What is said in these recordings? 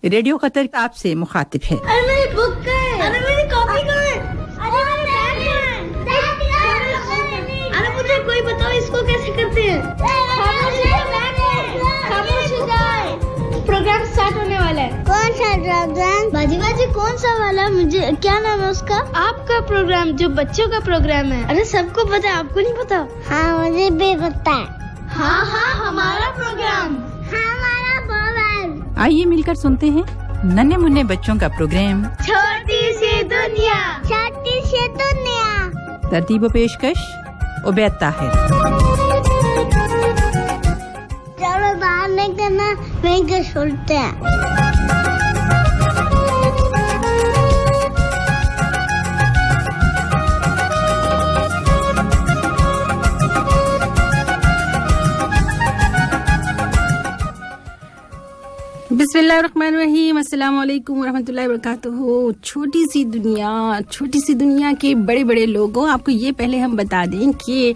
Radio Qatar आपसे मुखातिब है। अरे मेरी बुक कहाँ है? अरे मेरी कॉपी कहाँ है? अरे मेरा बैग कहाँ है? अरे मुझे कोई बताओ इसको कैसे करते हैं? खामोश हो जाए। प्रोग्राम स्टार्ट होने वाला है। कौन सा प्रोग्राम? बाजी बाजी कौन सा वाला? मुझे क्या नाम है उसका? आपका प्रोग्राम, जो बच्चों का प्रोग्राम है। अरे सबको पता है, आपको नहीं पता? हाँ मुझे भी पता है। हाँ हाँ हमारा प्रोग्राम, हमारा प्रोग्राम। आइए मिलकर सुनते हैं नन्हे मुन्ने बच्चों का प्रोग्राम छोटी सी दुनिया, छोटी सी दुनिया। तरतीब व पेशकश उबैद ताहिर। चलो बाहर नहीं करना, वहीं के सुनते हैं। बिस्मिल्लाहिर्रहमानिर्रहीम, अस्सलाम वालेकुम वरहमतुल्लाहि वबरकातुहू। छोटी सी दुनिया के बड़े बड़े लोगों, आपको ये पहले हम बता दें कि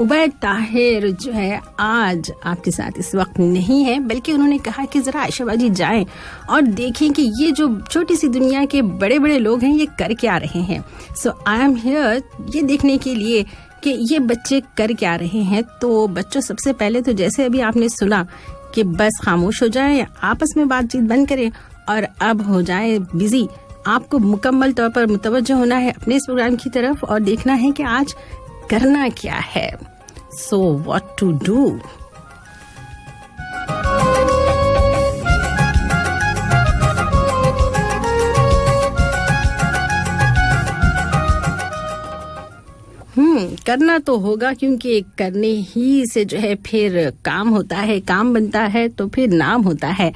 उबैद ताहिर जो है आज आपके साथ इस वक्त नहीं है, बल्कि उन्होंने कहा कि ज़रा आयशा बाजी जाएं और देखें कि ये जो छोटी सी दुनिया के बड़े बड़े लोग हैं ये कर क्या रहे हैं। सो आई एम हियर ये देखने के लिए कि ये बच्चे कर क्या रहे हैं। तो बच्चों, सबसे पहले तो जैसे अभी आपने सुना कि बस खामोश हो जाएं, आपस में बातचीत बंद करें और अब हो जाए बिजी। आपको मुकम्मल तौर पर मुतवज्जो होना है अपने इस प्रोग्राम की तरफ और देखना है कि आज करना क्या है। So what to do. करना तो होगा, क्योंकि करने ही से जो है फिर काम होता है, काम बनता है तो फिर नाम होता है।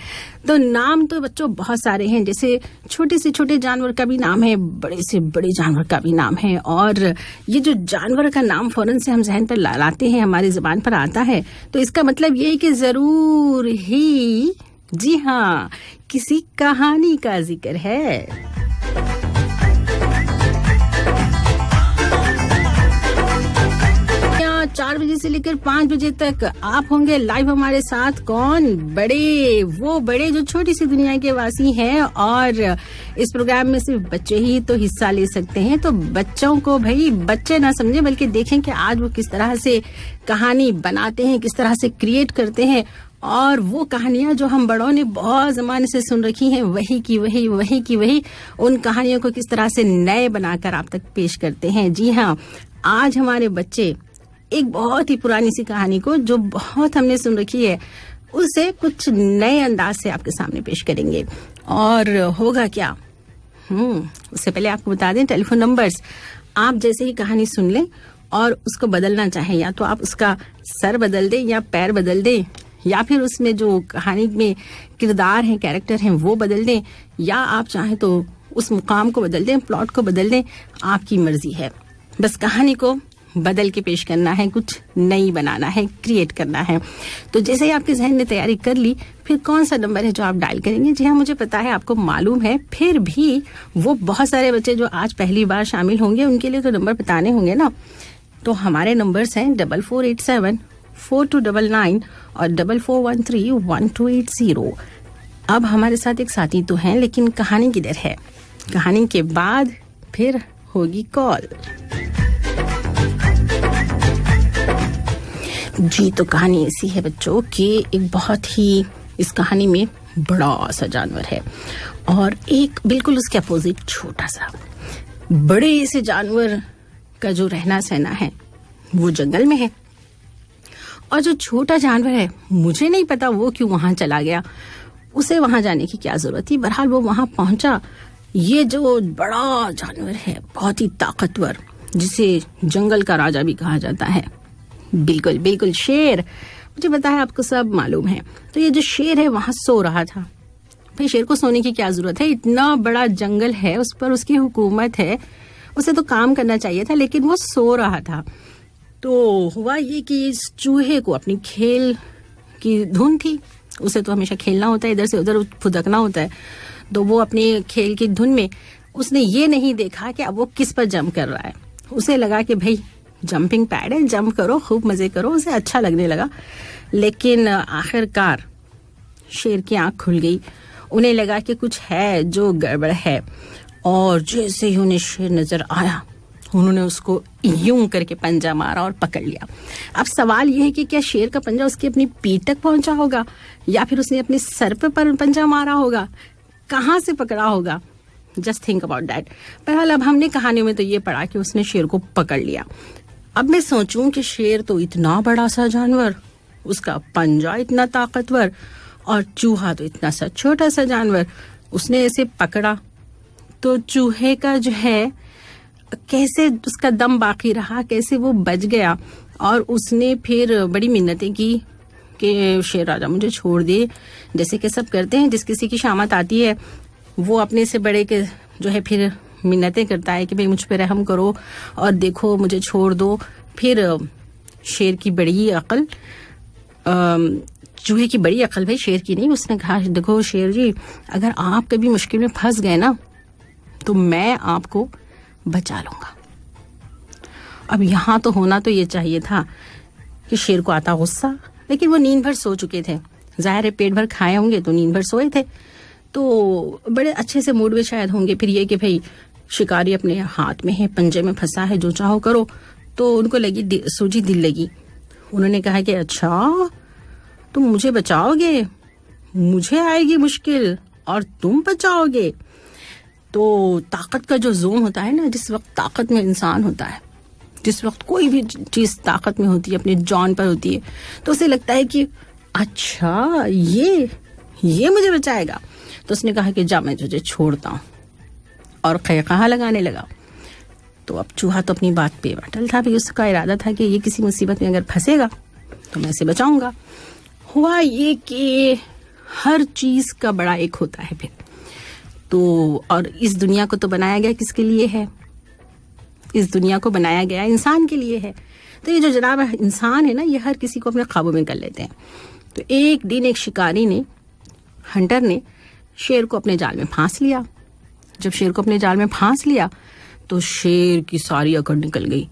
तो नाम तो बच्चों बहुत सारे हैं, जैसे छोटे से छोटे जानवर का भी नाम है, बड़े से बड़े जानवर का भी नाम है। और ये जो जानवर का नाम फौरन से हम जहन पर लाते हैं, हमारी जुबान पर आता है, तो इसका मतलब ये है कि जरूर ही, जी हाँ, किसी कहानी का जिक्र है। 4 बजे से लेकर 5 बजे तक आप होंगे लाइव हमारे साथ। कौन? वो बड़े जो छोटी सी दुनिया के वासी हैं, और इस प्रोग्राम में सिर्फ बच्चे ही तो हिस्सा ले सकते हैं। तो बच्चों को भाई बच्चे ना समझे, बल्कि देखें कि आज वो किस तरह से कहानी बनाते हैं, किस तरह से क्रिएट करते हैं, और वो कहानियां जो हम बड़ों ने बहुत जमाने से सुन रखी हैं, वही की वही उन कहानियों को किस तरह से नए बनाकर आप तक पेश करते हैं। जी हाँ, आज हमारे बच्चे एक बहुत ही पुरानी सी कहानी को, जो बहुत हमने सुन रखी है, उसे कुछ नए अंदाज से आपके सामने पेश करेंगे। और होगा क्या, उससे पहले आपको बता दें टेलीफोन नंबर्स। आप जैसे ही कहानी सुन लें और उसको बदलना चाहें, या तो आप उसका सर बदल दें या पैर बदल दें, या फिर उसमें जो कहानी में किरदार हैं, कैरेक्टर हैं, वो बदल दें, या आप चाहें तो उस मुकाम को बदल दें, प्लॉट को बदल दें, आपकी मर्जी है। बस कहानी को बदल के पेश करना है, कुछ नई बनाना है, क्रिएट करना है। तो जैसे ही आपके जहन ने तैयारी कर ली, फिर कौन सा नंबर है जो आप डायल करेंगे? जी हाँ, मुझे पता है, आपको मालूम है, फिर भी वो बहुत सारे बच्चे जो आज पहली बार शामिल होंगे, उनके लिए तो नंबर बताने होंगे ना। तो हमारे नंबर्स हैं 4487 4299 और 4413 1280। अब हमारे साथ एक साथी तो हैं, लेकिन कहानी किधर है? कहानी के बाद फिर होगी कॉल। जी, तो कहानी ऐसी है बच्चों कि एक बहुत ही, इस कहानी में बड़ा सा जानवर है और एक बिल्कुल उसके अपोजिट छोटा सा। बड़े से जानवर का जो रहना सहना है वो जंगल में है, और जो छोटा जानवर है, मुझे नहीं पता वो क्यों वहां चला गया, उसे वहां जाने की क्या जरूरत थी। बहरहाल वो वहां पहुंचा। ये जो बड़ा जानवर है, बहुत ही ताकतवर, जिसे जंगल का राजा भी कहा जाता है, बिल्कुल शेर। मुझे पता है आपको सब मालूम है। तो ये जो शेर है वहां सो रहा था। भाई शेर को सोने की क्या जरूरत है, इतना बड़ा जंगल है, उस पर उसकी हुकूमत है, उसे तो काम करना चाहिए था, लेकिन वो सो रहा था। तो हुआ ये कि इस चूहे को अपनी खेल की धुन थी, उसे तो हमेशा खेलना होता है, इधर से उधर फुदकना होता है। तो वो अपनी खेल की धुन में उसने ये नहीं देखा कि अब वो किस पर जंप कर रहा है। उसे लगा कि भाई जंपिंग पैड है, जंप करो, खूब मजे करो, उसे अच्छा लगने लगा। लेकिन आखिरकार शेर की आंख खुल गई। उन्हें लगा कि कुछ है जो गड़बड़ है, और जैसे ही उन्हें शेर नजर आया उन्होंने उसको यूं करके पंजा मारा और पकड़ लिया। अब सवाल यह है कि क्या शेर का पंजा उसकी अपनी पीठ तक पहुंचा होगा या फिर उसने अपने सर पर पंजा मारा होगा, कहाँ से पकड़ा होगा? Just think about that. बहरहाल अब हमने कहानी में तो ये पढ़ा कि उसने शेर को पकड़ लिया। अब मैं सोचूं कि शेर तो इतना बड़ा सा जानवर, उसका पंजा इतना ताकतवर, और चूहा तो इतना सा छोटा सा जानवर, उसने ऐसे पकड़ा तो चूहे का जो है कैसे उसका दम बाकी रहा, कैसे वो बच गया। और उसने फिर बड़ी मिन्नतें की कि शेर राजा मुझे छोड़ दे, जैसे कि सब करते हैं, जिस किसी की शामत आती है वो अपने से बड़े के जो है फिर मिन्नतें करता है कि भाई मुझ पे रहम करो और देखो मुझे छोड़ दो। फिर शेर की बड़ी अकल, चूहे की बड़ी अकल, भाई शेर की नहीं, उसने कहा देखो शेर जी, अगर आप कभी मुश्किल में फंस गए ना तो मैं आपको बचा लूंगा। अब यहाँ तो होना तो ये चाहिए था कि शेर को आता गुस्सा, लेकिन वो नींद भर सो चुके थे। जाहिर है पेट भर खाए होंगे तो नींद भर सोए थे, तो बड़े अच्छे से मूड में शायद होंगे। फिर ये कि भाई शिकारी अपने हाथ में है, पंजे में फंसा है, जो चाहो करो। तो उनको लगी सूझी दिल लगी। उन्होंने कहा कि अच्छा तुम मुझे बचाओगे, मुझे आएगी मुश्किल और तुम बचाओगे। तो ताकत का जो जोम होता है ना, जिस वक्त ताकत में इंसान होता है, जिस वक्त कोई भी चीज ताकत में होती है, अपनी जान पर होती है, तो उसे लगता है कि अच्छा ये मुझे बचाएगा। तो उसने कहा कि जा मैं तुझे छोड़ता हूँ, और क़हक़हा लगाने लगा। तो अब चूहा तो अपनी बात पे अटल था, भी उसका इरादा था कि ये किसी मुसीबत में अगर फंसेगा तो मैं इसे बचाऊंगा। हुआ ये कि हर चीज का बड़ा एक होता है फिर तो, और इस दुनिया को तो बनाया गया किसके लिए है? इस दुनिया को बनाया गया इंसान के लिए है। तो ये जो जनाब इंसान है ना, ये हर किसी को अपने काबू में कर लेते हैं। तो एक दिन एक शिकारी ने, हंटर ने शेर को अपने जाल में फांस लिया। जब शेर को अपने जाल में फांस लिया तो शेर की सारी अकड़ निकल गई।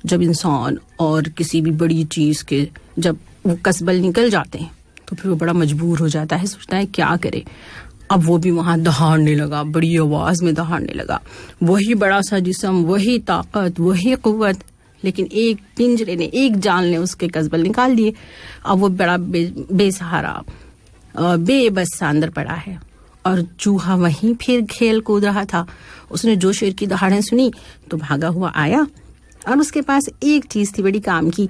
जब इंसान और किसी भी बड़ी चीज के जब वो कसबल निकल जाते हैं तो फिर वो बड़ा मजबूर हो जाता है, सोचता है क्या करे। अब वो भी वहां दहाड़ने लगा, बड़ी आवाज में दहाड़ने लगा। वही बड़ा सा जिस्म, वही ताकत, वही कुव्वत, लेकिन एक पिंजरे ने, एक जाल ने उसके कसबल निकाल दिए। अब वो बड़ा बेसहारा बेबस सा अंदर पड़ा है। और चूहा वहीं फिर खेल कूद रहा था। उसने जो शेर की दहाड़ें सुनी तो भागा हुआ आया, और उसके पास एक चीज थी बड़ी काम की।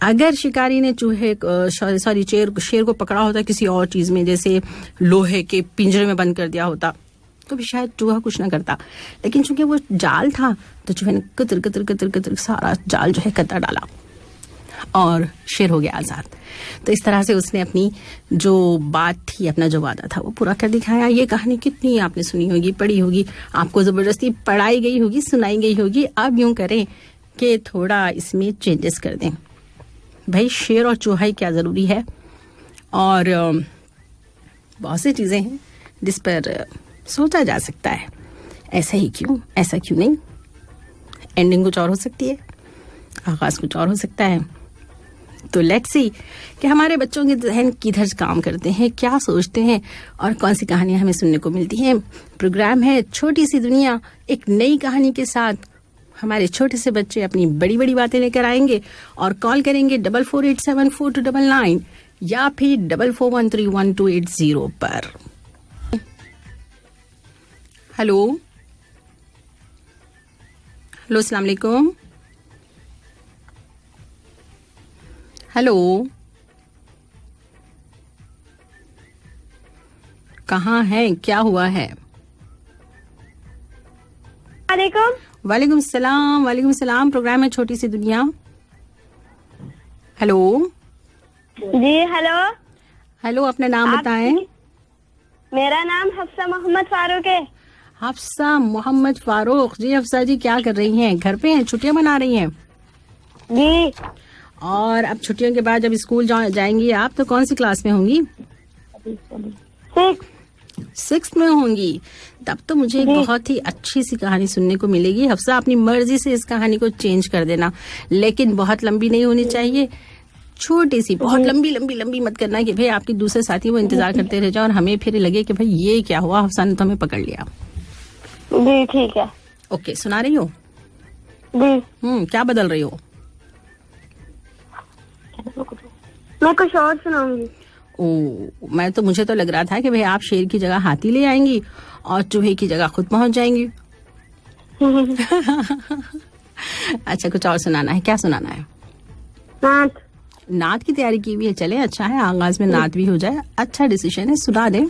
अगर शिकारी ने शेर को पकड़ा होता किसी और चीज में, जैसे लोहे के पिंजरे में बंद कर दिया होता, तो भी शायद चूहा कुछ ना करता। लेकिन चूंकि वो जाल था तो चूहे ने कतर कतर कतर कतर सारा जाल जो है कतर डाला और शेर हो गया आजाद। तो इस तरह से उसने अपनी जो बात थी, अपना जो वादा था, वो पूरा कर दिखाया। ये कहानी कितनी आपने सुनी होगी, पढ़ी होगी, आपको जबरदस्ती पढ़ाई गई होगी, सुनाई गई होगी। अब यूं करें कि थोड़ा इसमें चेंजेस कर दें। भाई शेर और चूहा क्या जरूरी है, और बहुत सी चीजें हैं जिस पर सोचा जा सकता है, ऐसा ही क्यों, ऐसा क्यों नहीं। एंडिंग कुछ और हो सकती है, आगाज कुछ और हो सकता है। तो लेट्स सी कि हमारे बच्चों के जहन किधर काम करते हैं, क्या सोचते हैं, और कौन सी कहानियां हमें सुनने को मिलती हैं। प्रोग्राम है छोटी सी दुनिया, एक नई कहानी के साथ हमारे छोटे से बच्चे अपनी बड़ी बड़ी बातें लेकर आएंगे और कॉल करेंगे 44874299 या फिर 44131280 पर। हेलो अस्सलाम वालेकुम। हेलो, कहाँ है, क्या हुआ है? वालेकुम सलाम। वालेकुम सलाम। प्रोग्राम है छोटी सी दुनिया। हेलो जी हेलो। हेलो, अपना नाम बताएं। मेरा नाम हफ्सा मोहम्मद फारूक है। हफ्सा मोहम्मद फारूक जी। हफ्सा जी क्या कर रही हैं? घर पे हैं, छुट्टियां मना रही हैं जी। और अब छुट्टियों के बाद जब स्कूल जाएंगी आप, तो कौन सी क्लास में होंगी? 6th में होंगी। तब तो मुझे एक बहुत ही अच्छी सी कहानी सुनने को मिलेगी। हफ्सा अपनी मर्जी से इस कहानी को चेंज कर देना, लेकिन बहुत लंबी नहीं होनी चाहिए, छोटी सी, बहुत लंबी मत करना कि भाई आपके दूसरे साथी वो इंतजार करते रह जाए और हमें फिर लगे कि भाई ये क्या हुआ, हफ्सा ने तो हमें पकड़ लिया। जी ठीक है। ओके, सुना रही हो? जी। क्या बदल रही हो? मैं कुछ और सुनाऊंगी। मुझे तो लग रहा था कि भाई आप शेर की जगह हाथी ले आएंगी और चूहे की जगह खुद पहुंच जाएंगी। अच्छा, कुछ और सुनाना है? क्या सुनाना है? नात की तैयारी की हुई है? चले, अच्छा है, आगाज में नात भी हो जाए। अच्छा डिसीजन है, सुना दे।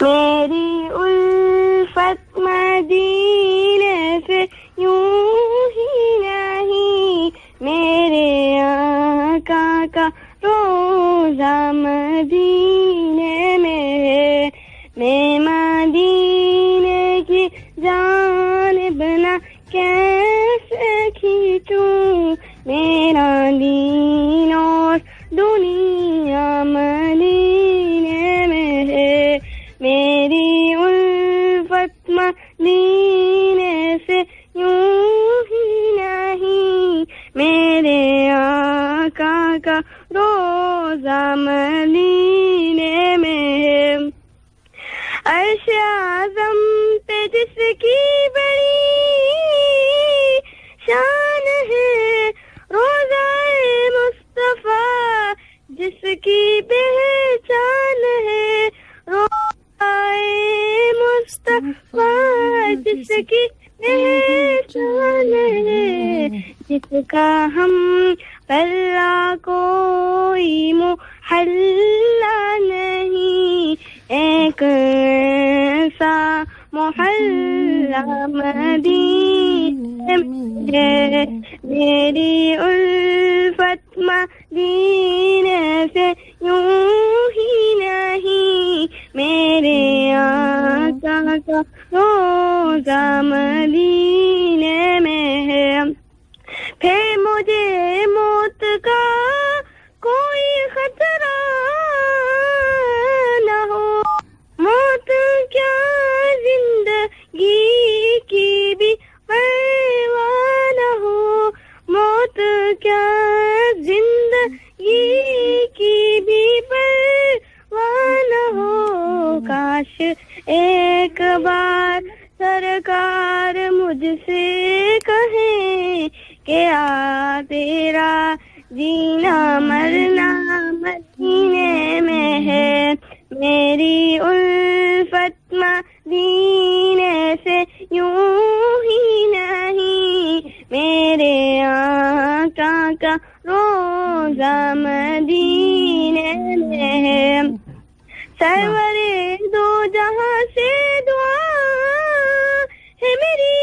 मेरी उल्फत मदीने से यूं ही नहीं, मेरे आका का रोजा मदीने में है। मैं मदीने की जानिब ना कैसे खींचूं, मेरा दीन और दुनिया मदीने में है। मेरी उल्फत मदीने से यूं ही नहीं, मेरे आका का रोजा मदीने में है। अर्श आज़म पे जिसकी बड़ी शान है, रोज़ाए मुस्तफा जिसकी पहचान है, रोज़ाए मुस्तफा जिसकी पहचान है, जिसका हम पल्ला कोई मुहल्ला नहीं, एक ऐसा मोहल्ला मदीने में है। मेरी उल्फत मदीने से यूं ही नहीं, मेरे आका का रोजा मदीने में है। फिर मुझे मौत का कोई खतरा न हो, मौत क्या जिंदगी की भी परवाह न हो, मौत क्या जिंदगी की भी परवाह न हो। काश एक बार सरकार मुझसे कहे कि आ तेरा जीना मरना मदीने में है। मेरी उल्फत मदीने से यूं ही नहीं, मेरे आका का रोजा मदीने में है। सरवरे दो जहां से दुआ है मेरी,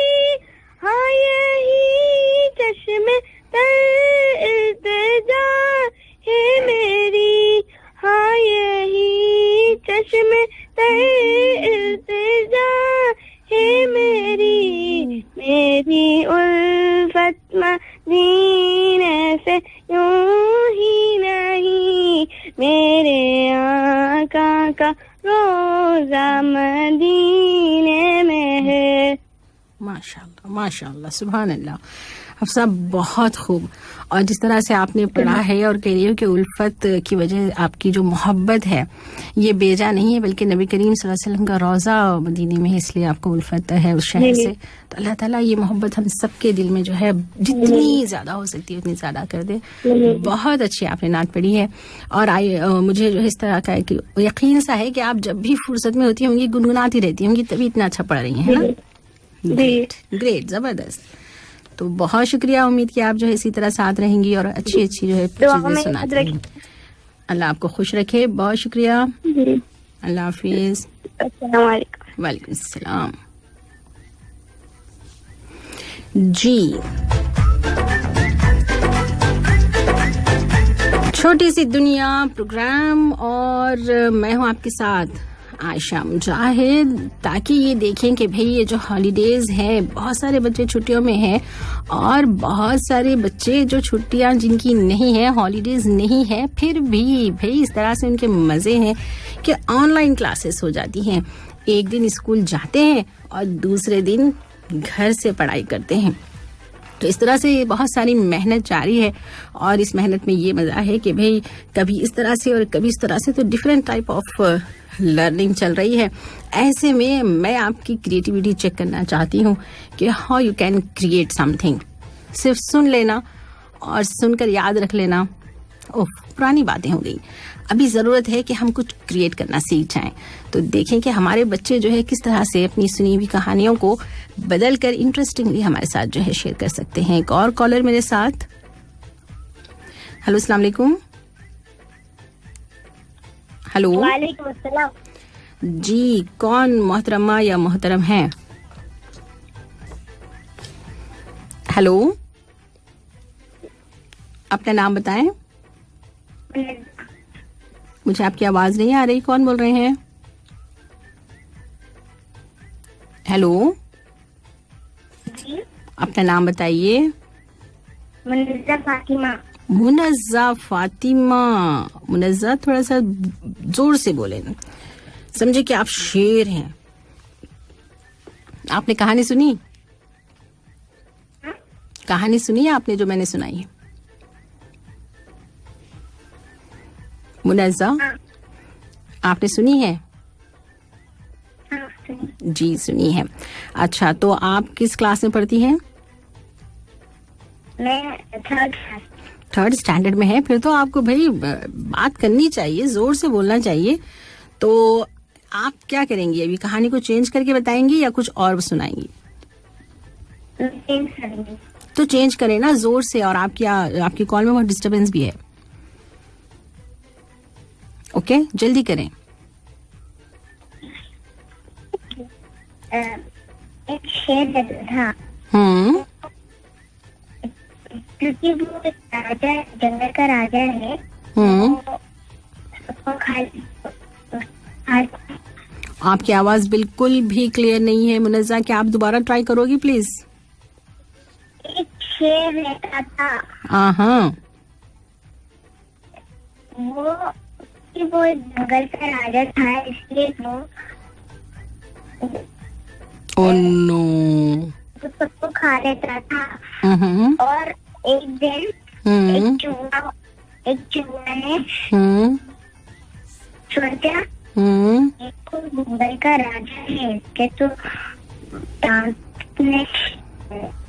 हाँ यही चश्मे तर इल्तिजा है मेरी, हाँ यही चश्मे तर इल्तिजा है मेरी। मेरी उल्फत मदीने से यूं ही नहीं, मेरे आका का रोजा मदीने में है। माशाल्लाह माशाल्लाह, सुभान अल्लाह। हफ्सा बहुत खूब। और जिस तरह से आपने पढ़ा है और कह रही हो कि उल्फत की वजह आपकी जो मोहब्बत है ये बेजा नहीं है, बल्कि नबी करीम सल्लल्लाहु अलैहि वसल्लम का रोज़ा मदीने में है, इसलिए आपको उल्फत है उस शहर से। तो अल्लाह ताला ये मोहब्बत हम सबके दिल में जो है जितनी ज़्यादा हो सकती है उतनी ज़्यादा कर दे। बहुत अच्छी आपने नात पढ़ी है। और मुझे जो इस तरह का है कि यकीन सा है कि आप जब भी फुर्सत में होती होंगी गुनगुनाती रहती होंगी, तभी इतना अच्छा पढ़ रही हैं, है ना? ग्रेट, जबरदस्त। तो बहुत शुक्रिया। उम्मीद कि आप जो है इसी तरह साथ रहेंगी और अच्छी अच्छी जो है चीजें सुनाती रहेंगी। अल्लाह आपको खुश रखे। बहुत शुक्रिया। अल्लाह हाफिज। वालेकुम सलाम। जी, छोटी सी दुनिया प्रोग्राम और मैं हूँ आपके साथ आयशा मुजाहिद, ताकि ये देखें कि भाई ये जो हॉलीडेज है, बहुत सारे बच्चे छुट्टियों में हैं और बहुत सारे बच्चे जो छुट्टियां जिनकी नहीं है, हॉलीडेज नहीं है, फिर भी भाई इस तरह से उनके मजे हैं कि ऑनलाइन क्लासेस हो जाती हैं। एक दिन स्कूल जाते हैं और दूसरे दिन घर से पढ़ाई करते हैं। तो इस तरह से बहुत सारी मेहनत जारी है और इस मेहनत में ये मजा है कि भाई कभी इस तरह से और कभी इस तरह से, तो डिफरेंट टाइप ऑफ लर्निंग चल रही है। ऐसे में मैं आपकी क्रिएटिविटी चेक करना चाहती हूँ कि how you can create something. सिर्फ सुन लेना और सुनकर याद रख लेना, ओह पुरानी बातें हो गई। अभी ज़रूरत है कि हम कुछ क्रिएट करना सीख जाएं। तो देखें कि हमारे बच्चे जो है किस तरह से अपनी सुनी हुई कहानियों को बदल कर इंटरेस्टिंगली हमारे साथ जो है शेयर कर सकते हैं। एक और कॉलर मेरे साथ। हेलो, अस्सलाम वालेकुम। हेलो, वालेकुम अस्सलाम। जी, कौन मोहतरमा या मोहतरम है? हेलो, अपना नाम बताएं। मुझे आपकी आवाज नहीं आ रही, कौन बोल रहे हैं? हेलो, अपना नाम बताइए। मुनज़्ज़ा फातिमा। मुनज़्ज़ा फातिमा। मुनज़्ज़ा, थोड़ा सा जोर से बोले, समझे कि आप शेर हैं। आपने कहानी सुनी? कहानी सुनी आपने जो मैंने सुनाई है? मुनज़्ज़ा, आपने सुनी है? जी सुनी है। अच्छा, तो आप किस क्लास में पढ़ती हैं? मैं थर्ड स्टैंडर्ड में है। फिर तो आपको भाई बात करनी चाहिए, जोर से बोलना चाहिए। तो आप क्या करेंगी अभी? कहानी को चेंज करके बताएंगी या कुछ और सुनाएंगी? तो चेंज करें ना जोर से। और आपकी कॉल में बहुत डिस्टरबेंस भी है। ओके, जल्दी करें। एक शेर था, क्योंकि वो एक राजा, जंगल का राजा है। सबको आपकी आवाज बिल्कुल भी क्लियर नहीं है मुनज़्ज़ा, क्या आप दोबारा ट्राई करोगी प्लीज? एक शेर रहता था। हाँ, वो एक जंगल का राजा था, इसलिए वो ओह नो, वो सबको खा लेता था। और एक दिन एक चूहा ने सोचा एक जंगल का राजा है कि तो दांत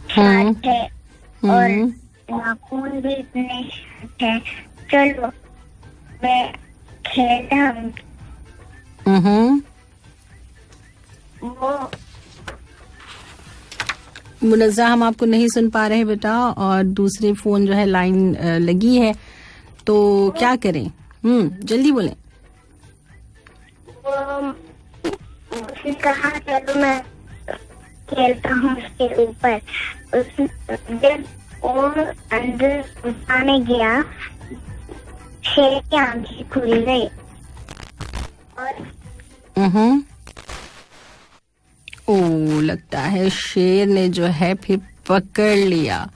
शार्प है और नाखून भी इतने है, चलो मैं खेलता हूँ। वो मुनज़्ज़ा, हम आपको नहीं सुन पा रहे बेटा, और दूसरे फोन जो है लाइन लगी है, तो क्या करें? जल्दी बोलें। उसने कहा चलो मैं खेलता हूँ उसके ऊपर। जब वो अंदर घुसाने गया, शेर की आंखें खुल गई और ओ, लगता है शेर ने जो है फिर पकड़ लिया।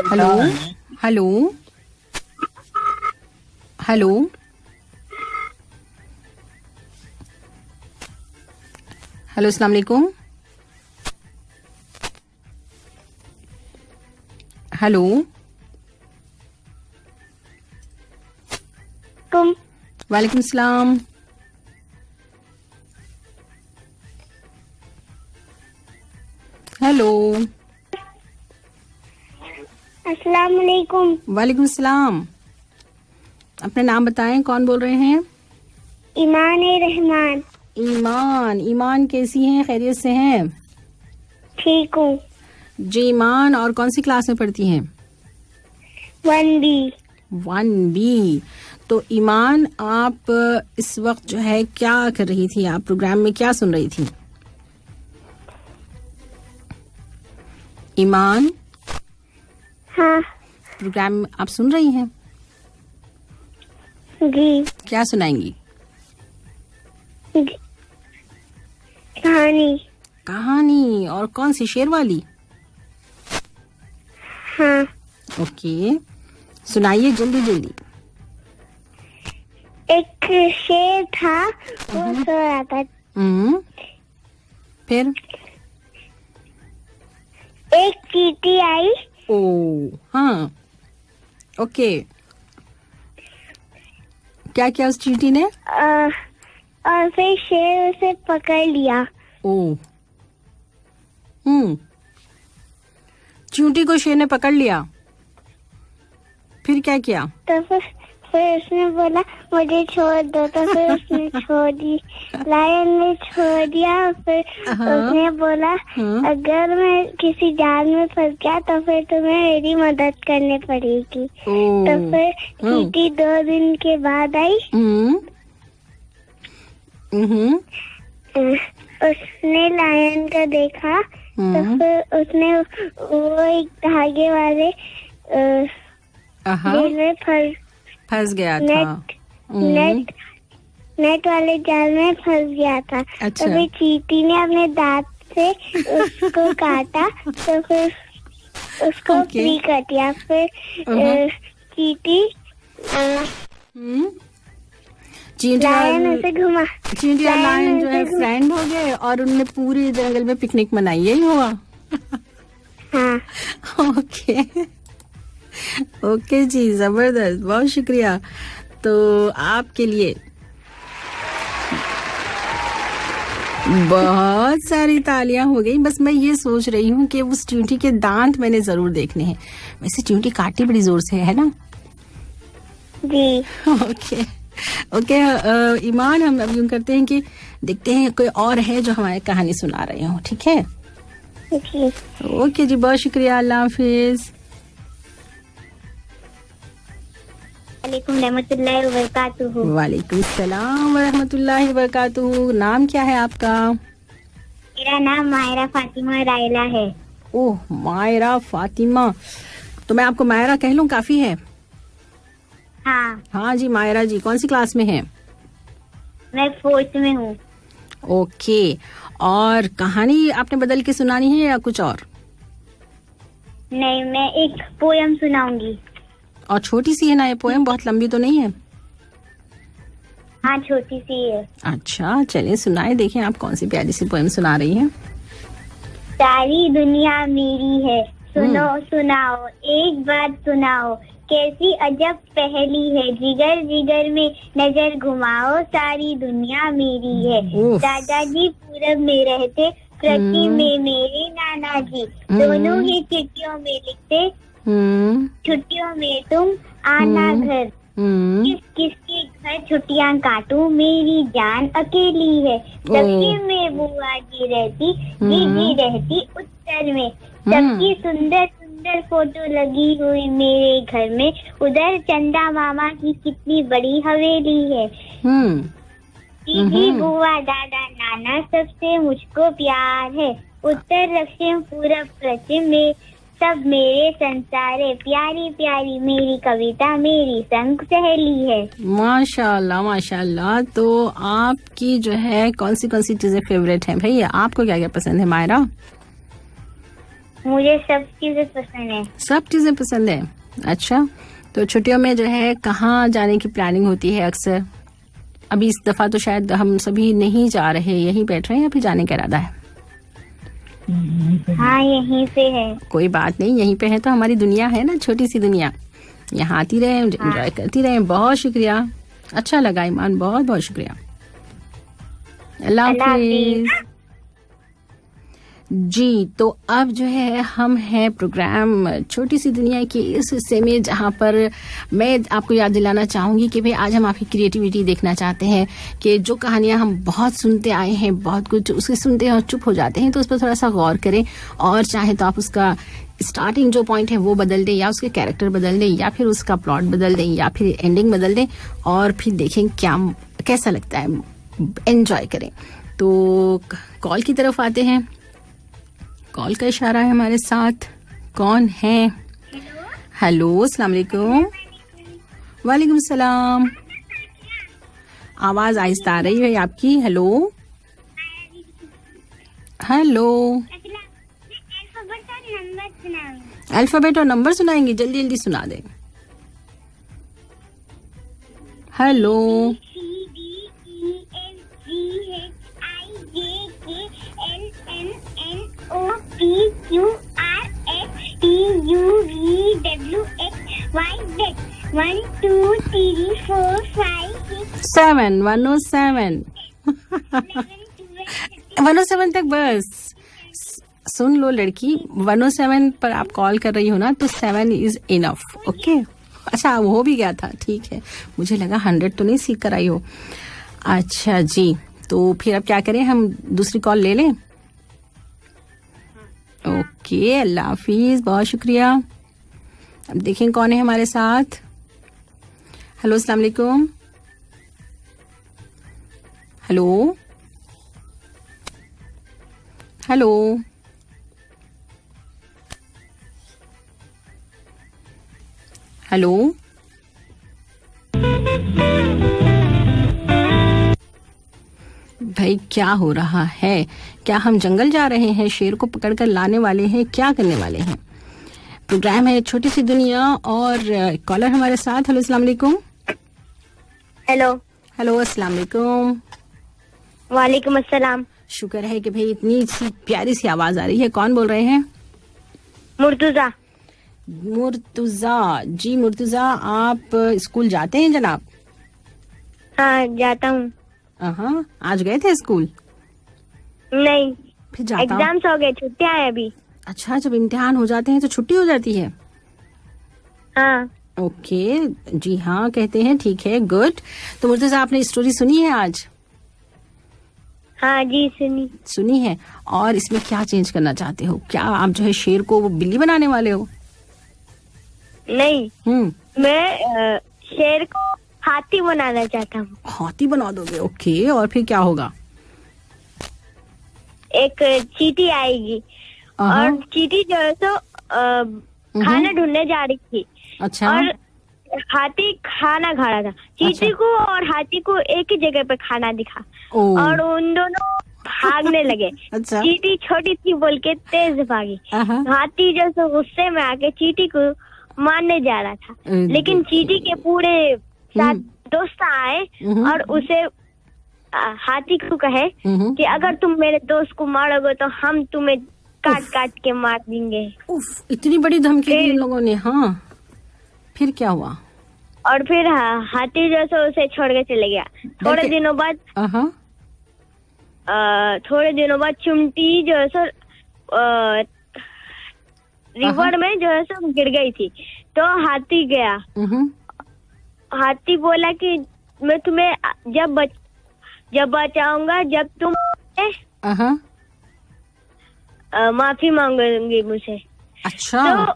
हेलो हेलो हेलो, हेलो, अस्सलाम वालेकुम। हेलो, वालेकुम सलाम। हेलो, अस्सलाम वालेकुम। वालेकुम सलाम। अपना नाम बताएं, कौन बोल रहे हैं? रहमान। ईमान कैसी हैं? खैरियत से हैं? ठीक हूँ जी ईमान, और कौन सी क्लास में पढ़ती हैं? 1B। तो ईमान, आप इस वक्त जो है क्या कर रही थी? आप प्रोग्राम में क्या सुन रही थी? ईमान, हाँ प्रोग्राम आप सुन रही हैं? जी। क्या सुनाएंगी? कहानी, और कौन सी, शेर वाली? हाँ। ओके, सुनाइए जल्दी जल्दी। एक शेर था, वो सो रहा था। फिर एक चींटी आई। ओ हाँ, ओके। क्या किया उस चींटी ने? और फिर शेर उसे पकड़ लिया। ओ चींटी को शेर ने पकड़ लिया, फिर क्या किया? तो फिर उसने बोला मुझे छोड़ दो, तो फिर उसने छोड़ दी, लायन ने छोड़ दिया। फिर उसने बोला अगर मैं किसी जाल में फंस गया तो फिर तुम्हें मेरी मदद करनी पड़ेगी। तो फिर चींटी 2 दिन के बाद आई। उसने लायन को देखा, तो फिर उसने वो एक धागे वाले जेल में फंस गया था। नेट वाले जाल में फंस गया था। अच्छा। तो फिर चींटी ने अपने दांत से उसको काटा, तो फिर उसको फ्री कर दिया। फिर चींटी लायन उसे घुमा। चींटी और लायन जो है फ्रेंड हो गए और उनने पूरी जंगल में पिकनिक मनाई, यही हुआ? हाँ। ओके जी, जबरदस्त, बहुत शुक्रिया। तो आपके लिए बहुत सारी तालियां हो गई। बस मैं ये सोच रही हूँ कि उस चींटी के दांत मैंने जरूर देखने हैं। वैसे चींटी काटती बड़ी जोर से है ना? जी। ओके ईमान, हम अब यूं करते हैं कि देखते हैं कोई और है जो हमारी कहानी सुना रहे हो, ठीक है? ओके जी, बहुत शुक्रिया, अल्लाह हाफिज। वालेकुम सलाम व रहमतुल्लाहि व बरकातुहू। नाम क्या है आपका? मेरा नाम मायरा फातिमा रायला है। ओह, मायरा फातिमा, तो मैं आपको मायरा कह लूं, काफी है? हाँ जी मायरा जी, कौन सी क्लास में है? मैं 4th में हूँ। ओके, और कहानी आपने बदल के सुनानी है या कुछ और? नहीं, मैं एक पोयम सुनाऊंगी। और छोटी सी है ना ये पोयम, बहुत लंबी तो नहीं है? हाँ, छोटी सी है। अच्छा, चलिए सुनाए, देखें आप कौन सी प्यारी सी पोयम सुना रही हैं। सारी दुनिया मेरी है, सुनो सुनाओ, एक बात सुनाओ, कैसी अजब पहेली है, जिगर जिगर में नजर घुमाओ, सारी दुनिया मेरी है। दादाजी पूरब में रहते, कृषि में मेरे नाना जी, दोनों ही चिट्ठियों में लिखते, छुट्टियों में तुम आना घर, किस किसके घर छुट्टियां काटूं, मेरी जान अकेली है। दक्षिण में बुआ जी रहती, जी रहती उत्तर में, सबकी सुंदर सुंदर फोटो लगी हुई मेरे घर में, उधर चंदा मामा की कितनी बड़ी हवेली है। जी बुआ दादा नाना सबसे मुझको प्यार है, उत्तर दक्षिण पूरब पश्चिम में सब मेरे संसारे, प्यारी प्यारी मेरी कविता मेरी संग सहेली है। माशाल्लाह माशाल्लाह। तो आपकी जो है कौन सी चीजें फेवरेट हैं भैया? आपको क्या क्या पसंद है मायरा? मुझे सब चीजें पसंद है। सब चीजें पसंद है, अच्छा। तो छुट्टियों में जो है कहाँ जाने की प्लानिंग होती है अक्सर? अभी इस दफा तो शायद हम सभी नहीं जा रहे, यहीं बैठ रहे हैं, या फिर जाने का इरादा है? हाँ, यहीं पे है। कोई बात नहीं, यहीं पे है तो हमारी दुनिया है ना, छोटी सी दुनिया, यहाँ आती रहे, एंजॉय करती रहे। बहुत शुक्रिया, अच्छा लगा ईमान, बहुत बहुत शुक्रिया, अल्लाह हाफिज जी। तो अब जो है हम हैं प्रोग्राम छोटी सी दुनिया के इस हिस्से में, जहाँ पर मैं आपको याद दिलाना चाहूंगी कि भाई आज हम आपकी क्रिएटिविटी देखना चाहते हैं कि जो कहानियां हम बहुत सुनते आए हैं, बहुत कुछ उसे सुनते हैं और चुप हो जाते हैं, तो उस पर थोड़ा सा गौर करें, और चाहे तो आप उसका स्टार्टिंग जो पॉइंट है वो बदल दें, या उसके कैरेक्टर बदल दें, या फिर उसका प्लॉट बदल दें, या फिर एंडिंग बदल दें, और फिर देखें कैसा लगता है, एंजॉय करें। तो कॉल की तरफ आते हैं, कॉल का इशारा है हमारे साथ, कौन है? हेलो, अस्सलाम वालेकुम। वालेकुम सलाम। आवाज आहिस्ता आ रही है आपकी। हेलो हेलो, अल्फाबेट और नंबर सुनाएंगी? जल्दी जल्दी सुना दें। हेलो, 107 107 तक बस। सुन लो लड़की, 107 पर आप कॉल कर रही हो ना, तो 7 इज इनफ। ओके, अच्छा वो हो भी गया था, ठीक है। मुझे लगा 100 तो नहीं सीख कर आई हो। अच्छा जी, तो फिर अब क्या करें, हम दूसरी कॉल ले लें? ओके, अल्लाह हाफिज, बहुत शुक्रिया। अब देखें कौन है हमारे साथ। हेलो, अस्सलाम वालेकुम। Hello hello, hello. भाई क्या हो रहा है? क्या हम जंगल जा रहे हैं, शेर को पकड़कर लाने वाले हैं, क्या करने वाले हैं? प्रोग्राम है छोटी सी दुनिया और कॉलर हमारे साथ। हेलो, अस्सलाम वालेकुम। हेलो। हेलो, अस्सलाम वालेकुम। वालेकुम अस्सलाम। शुक्र है कि भाई इतनी सी प्यारी सी आवाज आ रही है। कौन बोल रहे हैं? मुर्तुजा। मुर्तुजा जी, मुर्तुजा आप स्कूल जाते हैं जनाब? हाँ, जाता हूँ। हाँ, आज गए थे स्कूल? नहीं, फिर जाता हूँ। एग्जाम्स हो गए, छुट्टियां हैं अभी। अच्छा, जब इम्तिहान हो जाते हैं तो छुट्टी हो जाती है? हाँ। ओके जी, हाँ कहते हैं, ठीक है, गुड। तो मुर्तुजा आपने स्टोरी सुनी है आज? हाँ जी, सुनी है। और इसमें क्या चेंज करना चाहते हो? क्या आप जो है शेर को वो बिल्ली बनाने वाले हो? नहीं, मैं शेर को हाथी बनाना चाहता हूँ। हाथी बना दोगे? ओके, और फिर क्या होगा? एक चींटी आएगी और चींटी जो है तो खाना ढूंढने जा रही थी। अच्छा। और हाथी खाना खा रहा था। चींटी को और हाथी को एक ही जगह पे खाना दिखा और उन दोनों भागने लगे। अच्छा। चींटी छोटी थी बोल के तेज भागी। हाथी जो सो गुस्से में आके चींटी को मारने जा रहा था, लेकिन चींटी के पूरे साथ दोस्त आए और उसे हाथी को कहे कि अगर तुम मेरे दोस्त को मारोगे तो हम तुम्हें काट काट के मार देंगे। उफ, इतनी बड़ी धमकी दी इन लोगों ने। हाँ, फिर क्या हुआ? और फिर हाथी जो सो उसे छोड़ के चले गया। थोड़े दिनों बाद चिमटी जो है सो रिवर में जो है सो गिर गई थी। तो हाथी गया। हाथी बोला कि मैं तुम्हें जब बचाऊंगा जब तुम माफी मांगोगी मुझसे। अच्छा। तो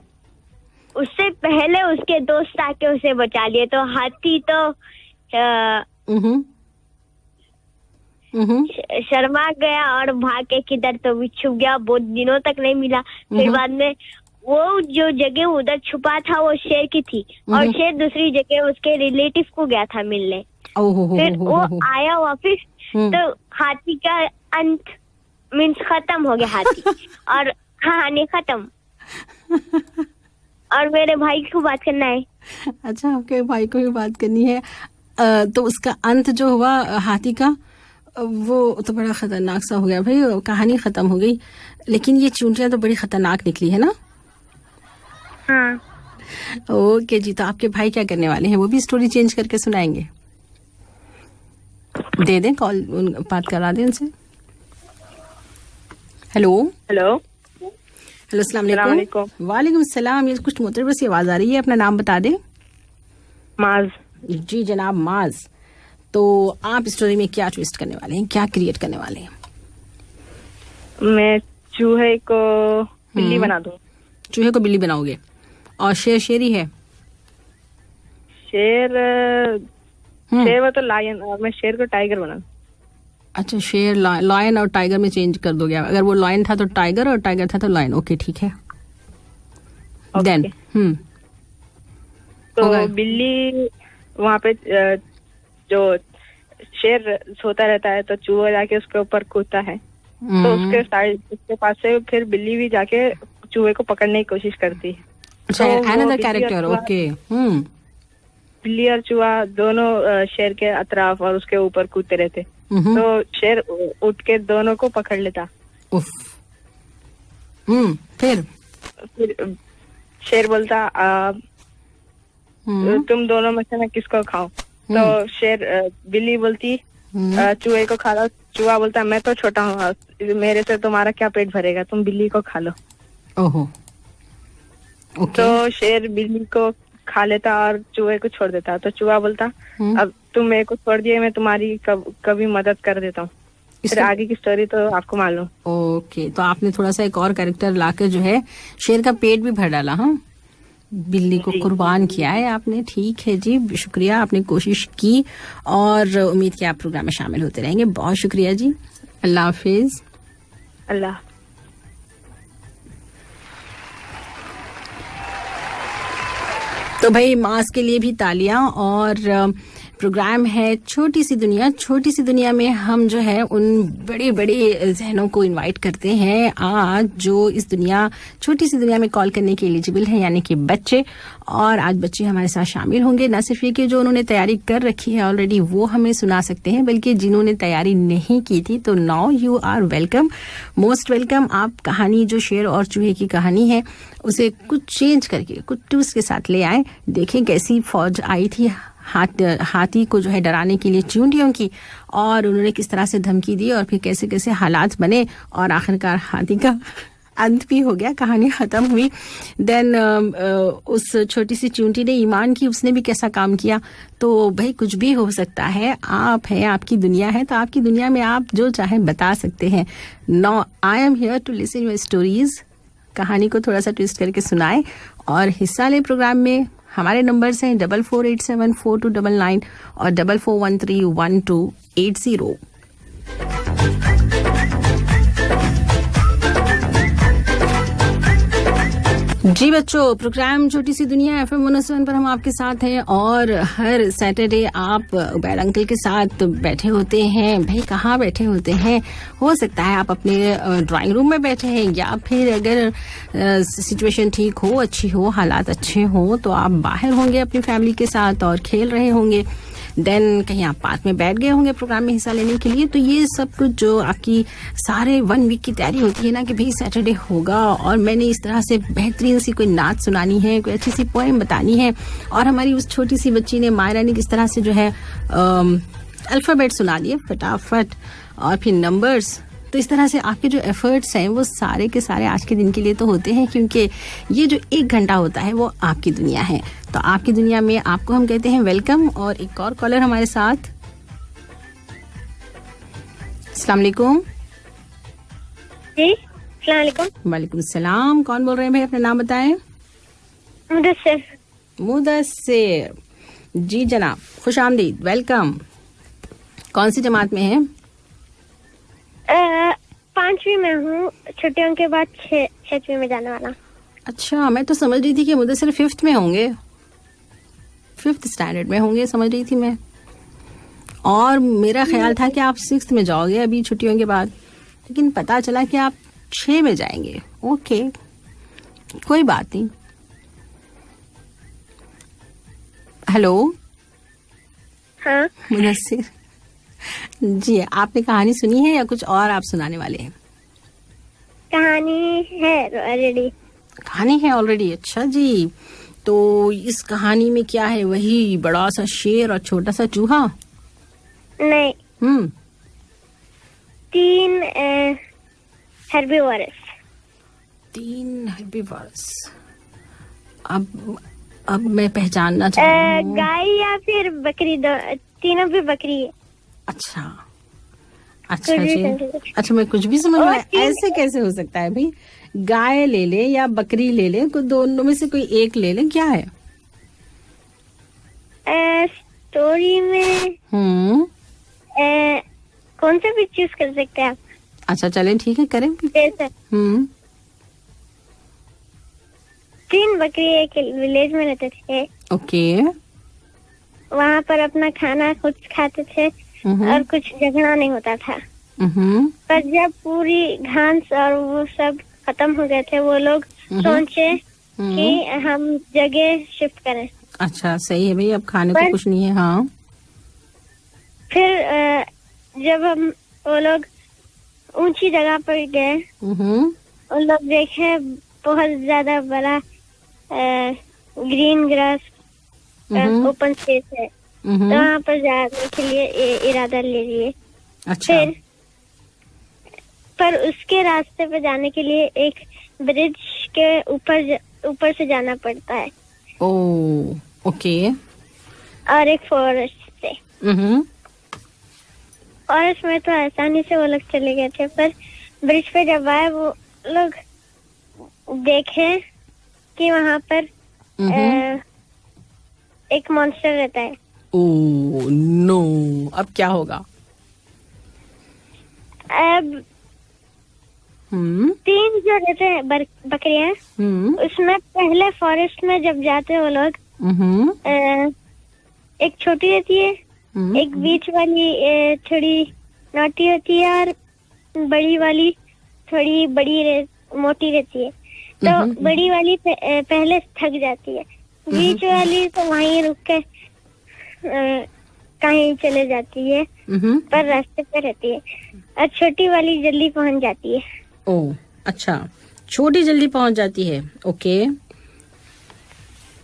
उससे पहले उसके दोस्त आके उसे बचा लिए। तो हाथी तो शर्मा गया और भाग के किधर तो भी छुप गया। बहुत दिनों तक नहीं मिला। फिर बाद में वो जो जगह उधर छुपा था वो शेर की थी और शेर दूसरी जगह उसके रिलेटिव को गया था मिलने। फिर वो आया वापिस तो हाथी का अंत मीन्स खत्म हो गया हाथी और कहानी खत्म। और मेरे भाई को बात करना है। अच्छा, आपके भाई को भी बात करनी है। तो उसका अंत जो हुआ हाथी का वो तो बड़ा खतरनाक सा हो गया भाई। कहानी खत्म हो गई, लेकिन ये चूंटियां तो बड़ी खतरनाक निकली है ना। हाँ। ओके जी, तो आपके भाई क्या करने वाले हैं? वो भी स्टोरी चेंज करके सुनाएंगे? दे दें कॉल, बात करा दें उनसे। हेलो हेलो हेलो, अस्सलाम वालेकुम। वालेकुम सलाम। ये कुछ मुतरबा सी आवाज आ रही है, अपना नाम बता दें। माज। जी जनाब माज, तो आप स्टोरी में क्या ट्विस्ट करने वाले हैं, क्या क्रिएट करने वाले हैं? मैं चूहे को बिल्ली बना दूं। चूहे को बिल्ली बनाओगे और शेर शेरी है? शेर वो तो लायन, और मैं शेर को टाइगर बना। अच्छा, शेर लायन और टाइगर में चेंज कर दोगे। अगर वो लायन था तो टाइगर और टाइगर था तो लायन। ओके, ठीक है। देन तो बिल्ली वहाँ पे जो शेर सोता रहता है तो चूहा जाके उसके ऊपर कूदता है। तो उसके पास से फिर बिल्ली भी जाके चूहे को पकड़ने की कोशिश करती है। अच्छा, अनदर कैरेक्टर। ओके। बिल्ली और चूहा दोनों शेर के अतराफ और उसके ऊपर कूदते रहते। तो शेर उठ के दोनों को पकड़ लेता। उफ। फिर शेर बोलता तुम दोनों में से मैं किसको खाऊं? तो शेर बिल्ली बोलती चूहे को खा लो। चूहा बोलता मैं तो छोटा हूँ, मेरे से तुम्हारा क्या पेट भरेगा, तुम बिल्ली को खा लो। ओहो, ओके। तो शेर बिल्ली को खा लेता और चूहे को छोड़ देता। तो चूहा बोलता अब तुम मेरे को छोड़ दिए, मैं तुम्हारी कभी मदद कर देता हूँ। फिर आगे की स्टोरी तो आपको मालूम। ओके, तो आपने थोड़ा सा एक और कैरेक्टर लाकर जो है शेर का पेट भी भर डाला। हाँ, बिल्ली को कुर्बान किया है आपने। ठीक है जी, शुक्रिया, आपने कोशिश की और उम्मीद कि आप प्रोग्राम में शामिल होते रहेंगे। बहुत शुक्रिया जी, अल्लाह हाफिज। अल्लाह। तो भाई मास के लिए भी तालियां। और प्रोग्राम है छोटी सी दुनिया। छोटी सी दुनिया में हम जो है उन बड़े बड़े जहनों को इनवाइट करते हैं आज, जो इस दुनिया छोटी सी दुनिया में कॉल करने के एलिजिबल हैं, यानी कि बच्चे। और आज बच्चे हमारे साथ शामिल होंगे। न सिर्फ ये कि जो उन्होंने तैयारी कर रखी है ऑलरेडी वो हमें सुना सकते हैं, बल्कि जिन्होंने तैयारी नहीं की थी तो now you are welcome, most welcome. आप कहानी जो शेर और चूहे की कहानी है उसे कुछ चेंज करके, कुछ ट्विस्ट के साथ ले आए। देखें कैसी फौज आई थी हाथी को जो है डराने के लिए चींटियों की, और उन्होंने किस तरह से धमकी दी और फिर कैसे कैसे हालात बने और आखिरकार हाथी का अंत भी हो गया, कहानी खत्म हुई। देन उस छोटी सी चींटी ने ईमान की, उसने भी कैसा काम किया। तो भाई कुछ भी हो सकता है। आप है, आपकी दुनिया है, तो आपकी दुनिया में आप जो चाहे बता सकते हैं। No, I am here to listen your stories. कहानी को थोड़ा सा ट्विस्ट करके सुनाए और हिस्सा ले प्रोग्राम में। हमारे नंबर्स हैं 44874299 और 44131280। जी बच्चों, प्रोग्राम छोटी सी दुनिया FM 107 पर हम आपके साथ हैं और हर सैटरडे आप उबैर अंकल के साथ बैठे होते हैं। भाई कहाँ बैठे होते हैं? हो सकता है आप अपने ड्राइंग रूम में बैठे हैं, या फिर अगर सिचुएशन ठीक हो, अच्छी हो, हालात अच्छे हो, तो आप बाहर होंगे अपनी फैमिली के साथ और खेल रहे होंगे। देन कहीं आप पार्क में बैठ गए होंगे प्रोग्राम में हिस्सा लेने के लिए। तो ये सब कुछ जो आपकी सारे 1 वीक की तैयारी होती है ना कि भाई सैटरडे होगा और मैंने इस तरह से बेहतरीन सी कोई नाच सुनानी है, कोई अच्छी सी पोएम बतानी है, और हमारी उस छोटी सी बच्ची ने, मायरा ने, किस तरह से जो है अल्फाबेट सुना लिए फटाफट और फिर नंबर्स। तो इस तरह से आपके जो एफर्ट्स हैं वो सारे के सारे आज के दिन के लिए तो होते हैं, क्योंकि ये जो 1 घंटा होता है वो आपकी दुनिया है। तो आपकी दुनिया में आपको हम कहते हैं वेलकम। और एक और कॉलर हमारे साथ। अस्सलाम वालेकुम। जी, अस्सलाम वालेकुम। वालेकुम सलाम। कौन बोल रहे हैं भाई? अपना नाम बताएं। मुदस्सिर। मुदस्सिर जी जनाब, खुश आमदीद, वेलकम। कौन सी जमात में है? 5वीं में हूँ, छुट्टियों के बाद 6वीं में जाने वाला। अच्छा, मैं तो समझ रही थी कि मुदस्सिर 5th में होंगे, 5th स्टैंडर्ड में होंगे, समझ रही थी मैं। और मेरा ख्याल था कि आप 6th में जाओगे अभी छुट्टियों के बाद, लेकिन पता चला कि आप 6 में जाएंगे। ओके, कोई बात नहीं। हेलो। हाँ मुदस्सिर जी, आपने कहानी सुनी है या कुछ और आप सुनाने वाले हैं? कहानी है ऑलरेडी। कहानी है ऑलरेडी? अच्छा जी। तो इस कहानी में क्या है? वही बड़ा सा शेर और छोटा सा चूहा? नहीं। 3 हेर्बीवोरस। 3 हेर्बीवोरस। अब मैं पहचानना चाहती हूँ। गाय या फिर बकरी, तीनों भी बकरी है। अच्छा जी। अच्छा, मैं कुछ भी समझ में, ऐसे कैसे हो सकता है भाई? गाय ले ले या बकरी ले ले, दोनों में से कोई एक ले ले, क्या है? स्टोरी में कौन सा भी चूज कर सकते हैं आप। अच्छा चलें, ठीक है, करें। 3 बकरी एक विलेज में रहते थे। ओके। वहाँ पर अपना खाना खुद खाते थे और कुछ झगड़ा नहीं होता था। पर जब पूरी घास और वो सब खत्म हो गए थे, वो लोग सोचे कि हम जगह शिफ्ट करें। अच्छा, सही है भाई, अब खाने को कुछ नहीं है। हाँ। फिर जब वो लोग ऊंची जगह पर गए, उन लोग देखे बहुत ज्यादा बड़ा ग्रीन ग्रास ओपन स्पेस है। तो वहाँ पर जाने के लिए इरादा ले लिए। अच्छा। फिर पर उसके रास्ते पे जाने के लिए एक ब्रिज के ऊपर से जाना पड़ता है। ओके। और एक फॉरेस्ट से। फॉरेस्ट में तो आसानी से वो लोग चले गए थे, पर ब्रिज पे जब आए वो लोग देखे कि वहाँ पर एक मॉन्स्टर रहता है। ओह नो, अब क्या होगा? अब 3 जो रहते हैं बकरियां, उसमें पहले फॉरेस्ट में जब जाते हैं वो लोग, एक छोटी रहती है, एक बीच वाली थोड़ी नोटी होती है, और बड़ी वाली थोड़ी मोटी रहती है। तो बड़ी वाली पहले थक जाती है, बीच वाली तो वहीं रुक के कहीं चले जाती है, पर रास्ते पे रहती है, और छोटी वाली जल्दी पहुंच जाती है। ओह अच्छा, छोटी जल्दी पहुंच जाती है। ओके।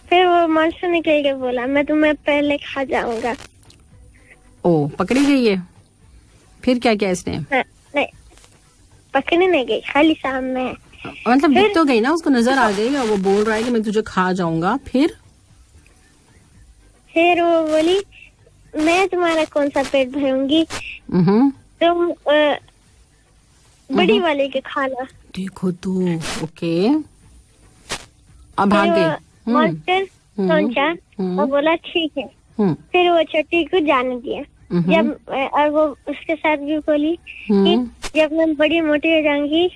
फिर वो मॉन्स्टर निकल के बोला, मैं तुम्हें पहले खा जाऊंगा। ओह, पकड़ी गई है? फिर क्या किया इसने? नहीं, पकड़ने नहीं गई, खाली सामने है। मतलब दिख तो गई ना, उसको नजर आ गई और वो बोल रहा है कि मैं तुझे खा जाऊंगा। फिर वो बोली, मैं तुम्हारा कौन सा पेट भरूंगी, तुम बड़ी वाले के खाना। देखो तो। ओके। अब भाग गई। मॉन्स्टर सोचा और बोला ठीक है। फिर वो छोटी को जाने दिया। जब और वो उसके साथ भी बोली कि जब मैं बड़ी मोटी हो जाऊंगी,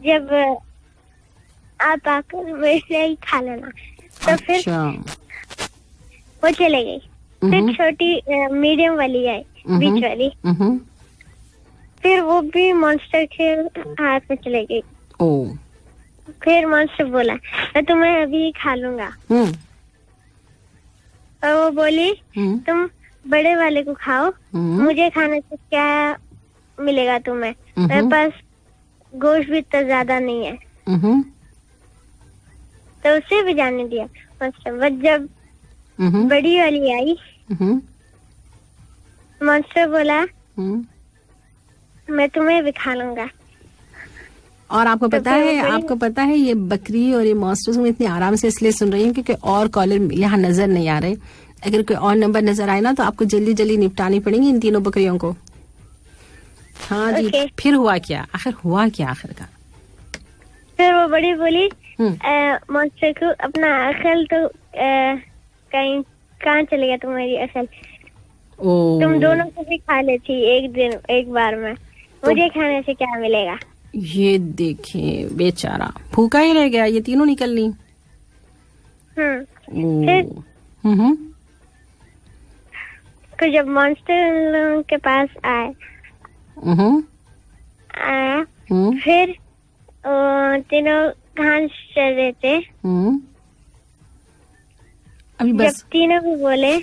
जब आप आकर मेरे ही खा लेना। तो फिर वो चले गई। फिर छोटी मीडियम वाली आई, बीच वाली, फिर वो भी मॉन्स्टर के हाथ में चले गई। फिर मॉन्स्टर बोला, मैं तुम्हें अभी खा लूंगा। और वो बोली, तुम बड़े वाले को खाओ, मुझे खाने से क्या मिलेगा तुम्हें, मेरे पास गोश्त भी तो ज्यादा नहीं है। तो उसे भी जाने दिया मॉन्स्टर। बस जब बड़ी वाली आई, मॉन्स्टर बोला, मैं तुम्हें भी खा लूंगा। और आपको पता है ये बकरी और ये मॉन्स्टर्स में इतने आराम से इसलिए सुन रही हूँ क्योंकि और कॉलर यहाँ नजर नहीं आ रहे। अगर कोई और नंबर नजर आए ना तो आपको जल्दी जल्दी निपटानी पड़ेंगी इन तीनों बकरियों को। हाँ जी। फिर हुआ क्या आखिरकार? फिर वो बड़ी बोली मॉन्स्टर को, अपना अकल तो कहीं कहाँ चले गया तुम्हारी अकल? तुम दोनों को भी खा लेती एक बार में, मुझे खाने से क्या मिलेगा? ये देखें, बेचारा भूखा ही रह गया। ये तीनों निकल ली। तो जब मॉन्स्टर के पास आया, फिर तीनों घास चल रहे थे। अभी बस जब तीनों भी बोले,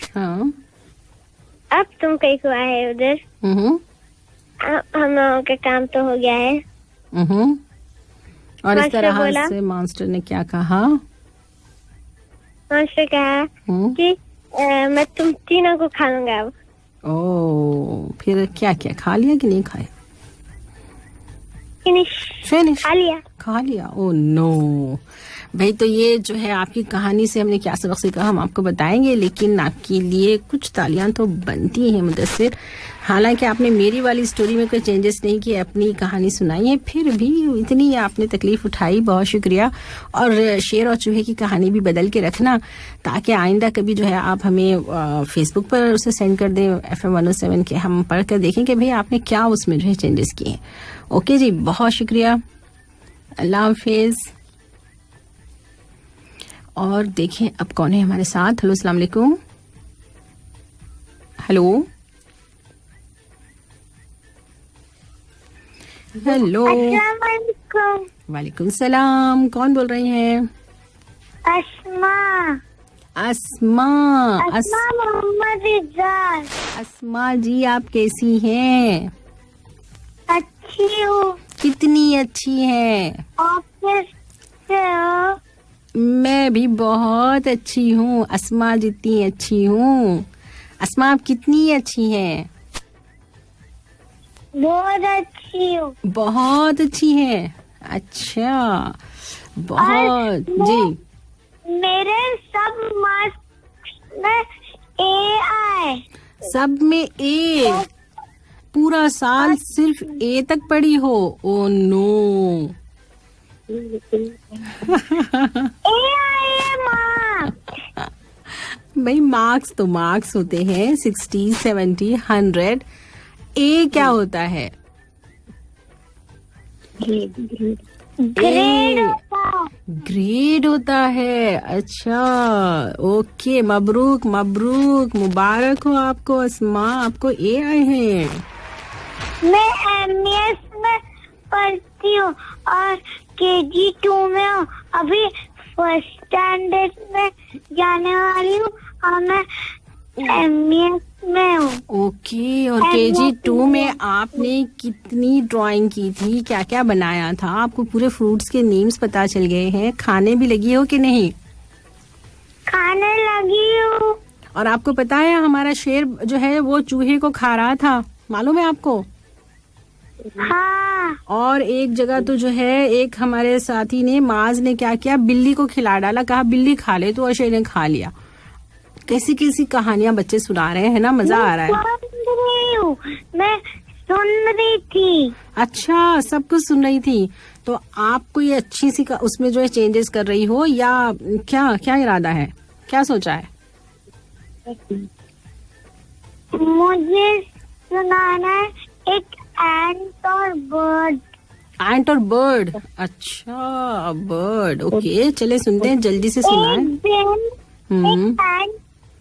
अब तुम कहीं को आए उधर, हम लोगों का काम तो हो गया है। और इस तरह से मॉन्स्टर ने क्या कहा? मॉन्स्टर कहा कि मैं तुम तीनों को खा लूंगा अब। ओह, फिर क्या खा लिया कि नहीं खाया? फिनिश खा लिया। ओह नो भाई, तो ये जो है आपकी कहानी से हमने क्या सबक सीखा हम आपको बताएंगे, लेकिन आपके लिए कुछ तालियां तो बनती हैं मुदस्सिर। हालांकि आपने मेरी वाली स्टोरी में कोई चेंजेस नहीं किए, अपनी कहानी सुनाई है, फिर भी इतनी आपने तकलीफ उठाई, बहुत शुक्रिया। और शेर और चूहे की कहानी भी बदल के रखना ताकि आइंदा कभी जो है आप हमें फेसबुक पर उसे सेंड कर दें FM 107 के, हम पढ़ कर देखें कि भाई आपने क्या उसमें जो है चेंजेस किए हैं। ओके जी, बहुत शुक्रिया, अल्लाह हाफिज। और देखें अब कौन है हमारे साथ। हेलो, अस्सलाम वालेकुम। हेलो हेलो, वालेकुम सलाम। कौन बोल रही हैं? अस्मा मोहम्मद इज़्ज़त। अस्मा जी, आप कैसी हैं? अच्छी हूँ। कितनी अच्छी हैं? आप कैसे हो? मैं भी बहुत अच्छी हूँ, अस्मा जितनी अच्छी हूँ। अस्मा आप कितनी अच्छी हैं? बहुत अच्छी हूँ। बहुत अच्छी हैं। अच्छा, बहुत जी। मेरे सब मार्क्स में ए आए। सब में ए? पूरा साल सिर्फ ए तक पढ़ी हो? Oh no. ए आए मार्क्स। भाई मार्क्स तो मार्क्स होते हैं, 60, 70, 100। ए क्या होता है? ग्रेड होता है। अच्छा, ओके, मबरूक मबरूक, मुबारक हो आपको अस्मा, आपको ए आए हैं। मैं एमएस में पढ़ती हूँ और केजी 2 में हूँ। अभी फर्स्ट स्टैंडर्ड में जाने वाली हूँ और मैं एमएस में हूँ। ओके, और केजी 2 में आपने कितनी ड्राइंग की थी? क्या क्या बनाया था? आपको पूरे फ्रूट्स के नेम्स पता चल गए हैं? खाने भी लगी हो कि नहीं? खाने लगी हूँ। और आपको पता है हमारा शेर जो है वो चूहे को खा रहा था, मालूम है आपको? हाँ। और एक जगह तो जो है एक हमारे साथी ने, माज ने क्या किया, बिल्ली को खिला डाला, कहा बिल्ली खा ले, तो शेर ने खा लिया। कैसी कैसी कहानियां बच्चे सुना रहे हैं ना, मजा आ रहा है। मैं सुन रही थी। अच्छा, सब कुछ सुन रही थी। तो आपको ये अच्छी सी उसमें जो है चेंजेस कर रही हो या क्या क्या इरादा है, क्या सोचा है? मुझे सुनाना है एक एंट और बर्ड। एंट और बर्ड? अच्छा, बर्ड, ओके, चले सुनते हैं, जल्दी से सुनाएं। एक एंट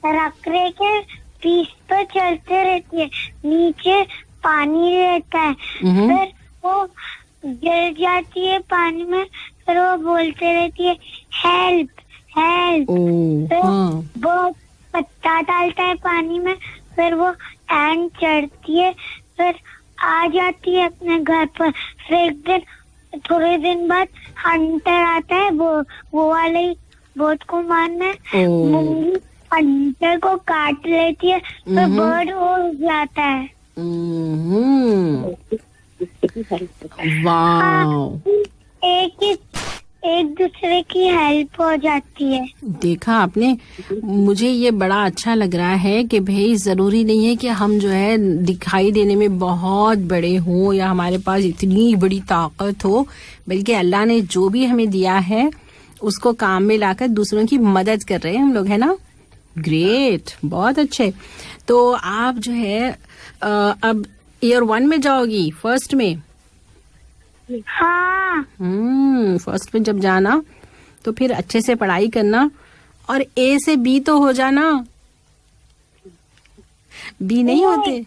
रखरे के पीस पर चलते रहती है, नीचे पानी रहता है, फिर वो गिर जाती है पानी में, फिर वो बोलते रहती है हेल्प हेल्प। फिर वो पत्ता डालता है पानी में, फिर वो एंट चढ़ती है, फिर आ जाती है अपने घर पर। फिर एक दिन, थोड़े दिन बाद हंटर आता है, वो वाले बोट को मारने। मुंगी हंटर को काट लेती है, फिर बर्ड हो जाता है। वाव, एक दूसरे की हेल्प हो जाती है। देखा आपने, मुझे ये बड़ा अच्छा लग रहा है कि भाई जरूरी नहीं है कि हम जो है दिखाई देने में बहुत बड़े हों या हमारे पास इतनी बड़ी ताकत हो, बल्कि अल्लाह ने जो भी हमें दिया है उसको काम में लाकर दूसरों की मदद कर रहे हैं हम लोग, है ना। ग्रेट, बहुत अच्छे। तो आप जो है अब ईयर 1 में जाओगी, फर्स्ट में? हाँ। फर्स्ट में जब जाना तो फिर अच्छे से पढ़ाई करना और ए से बी तो हो जाना। बी नहीं होते?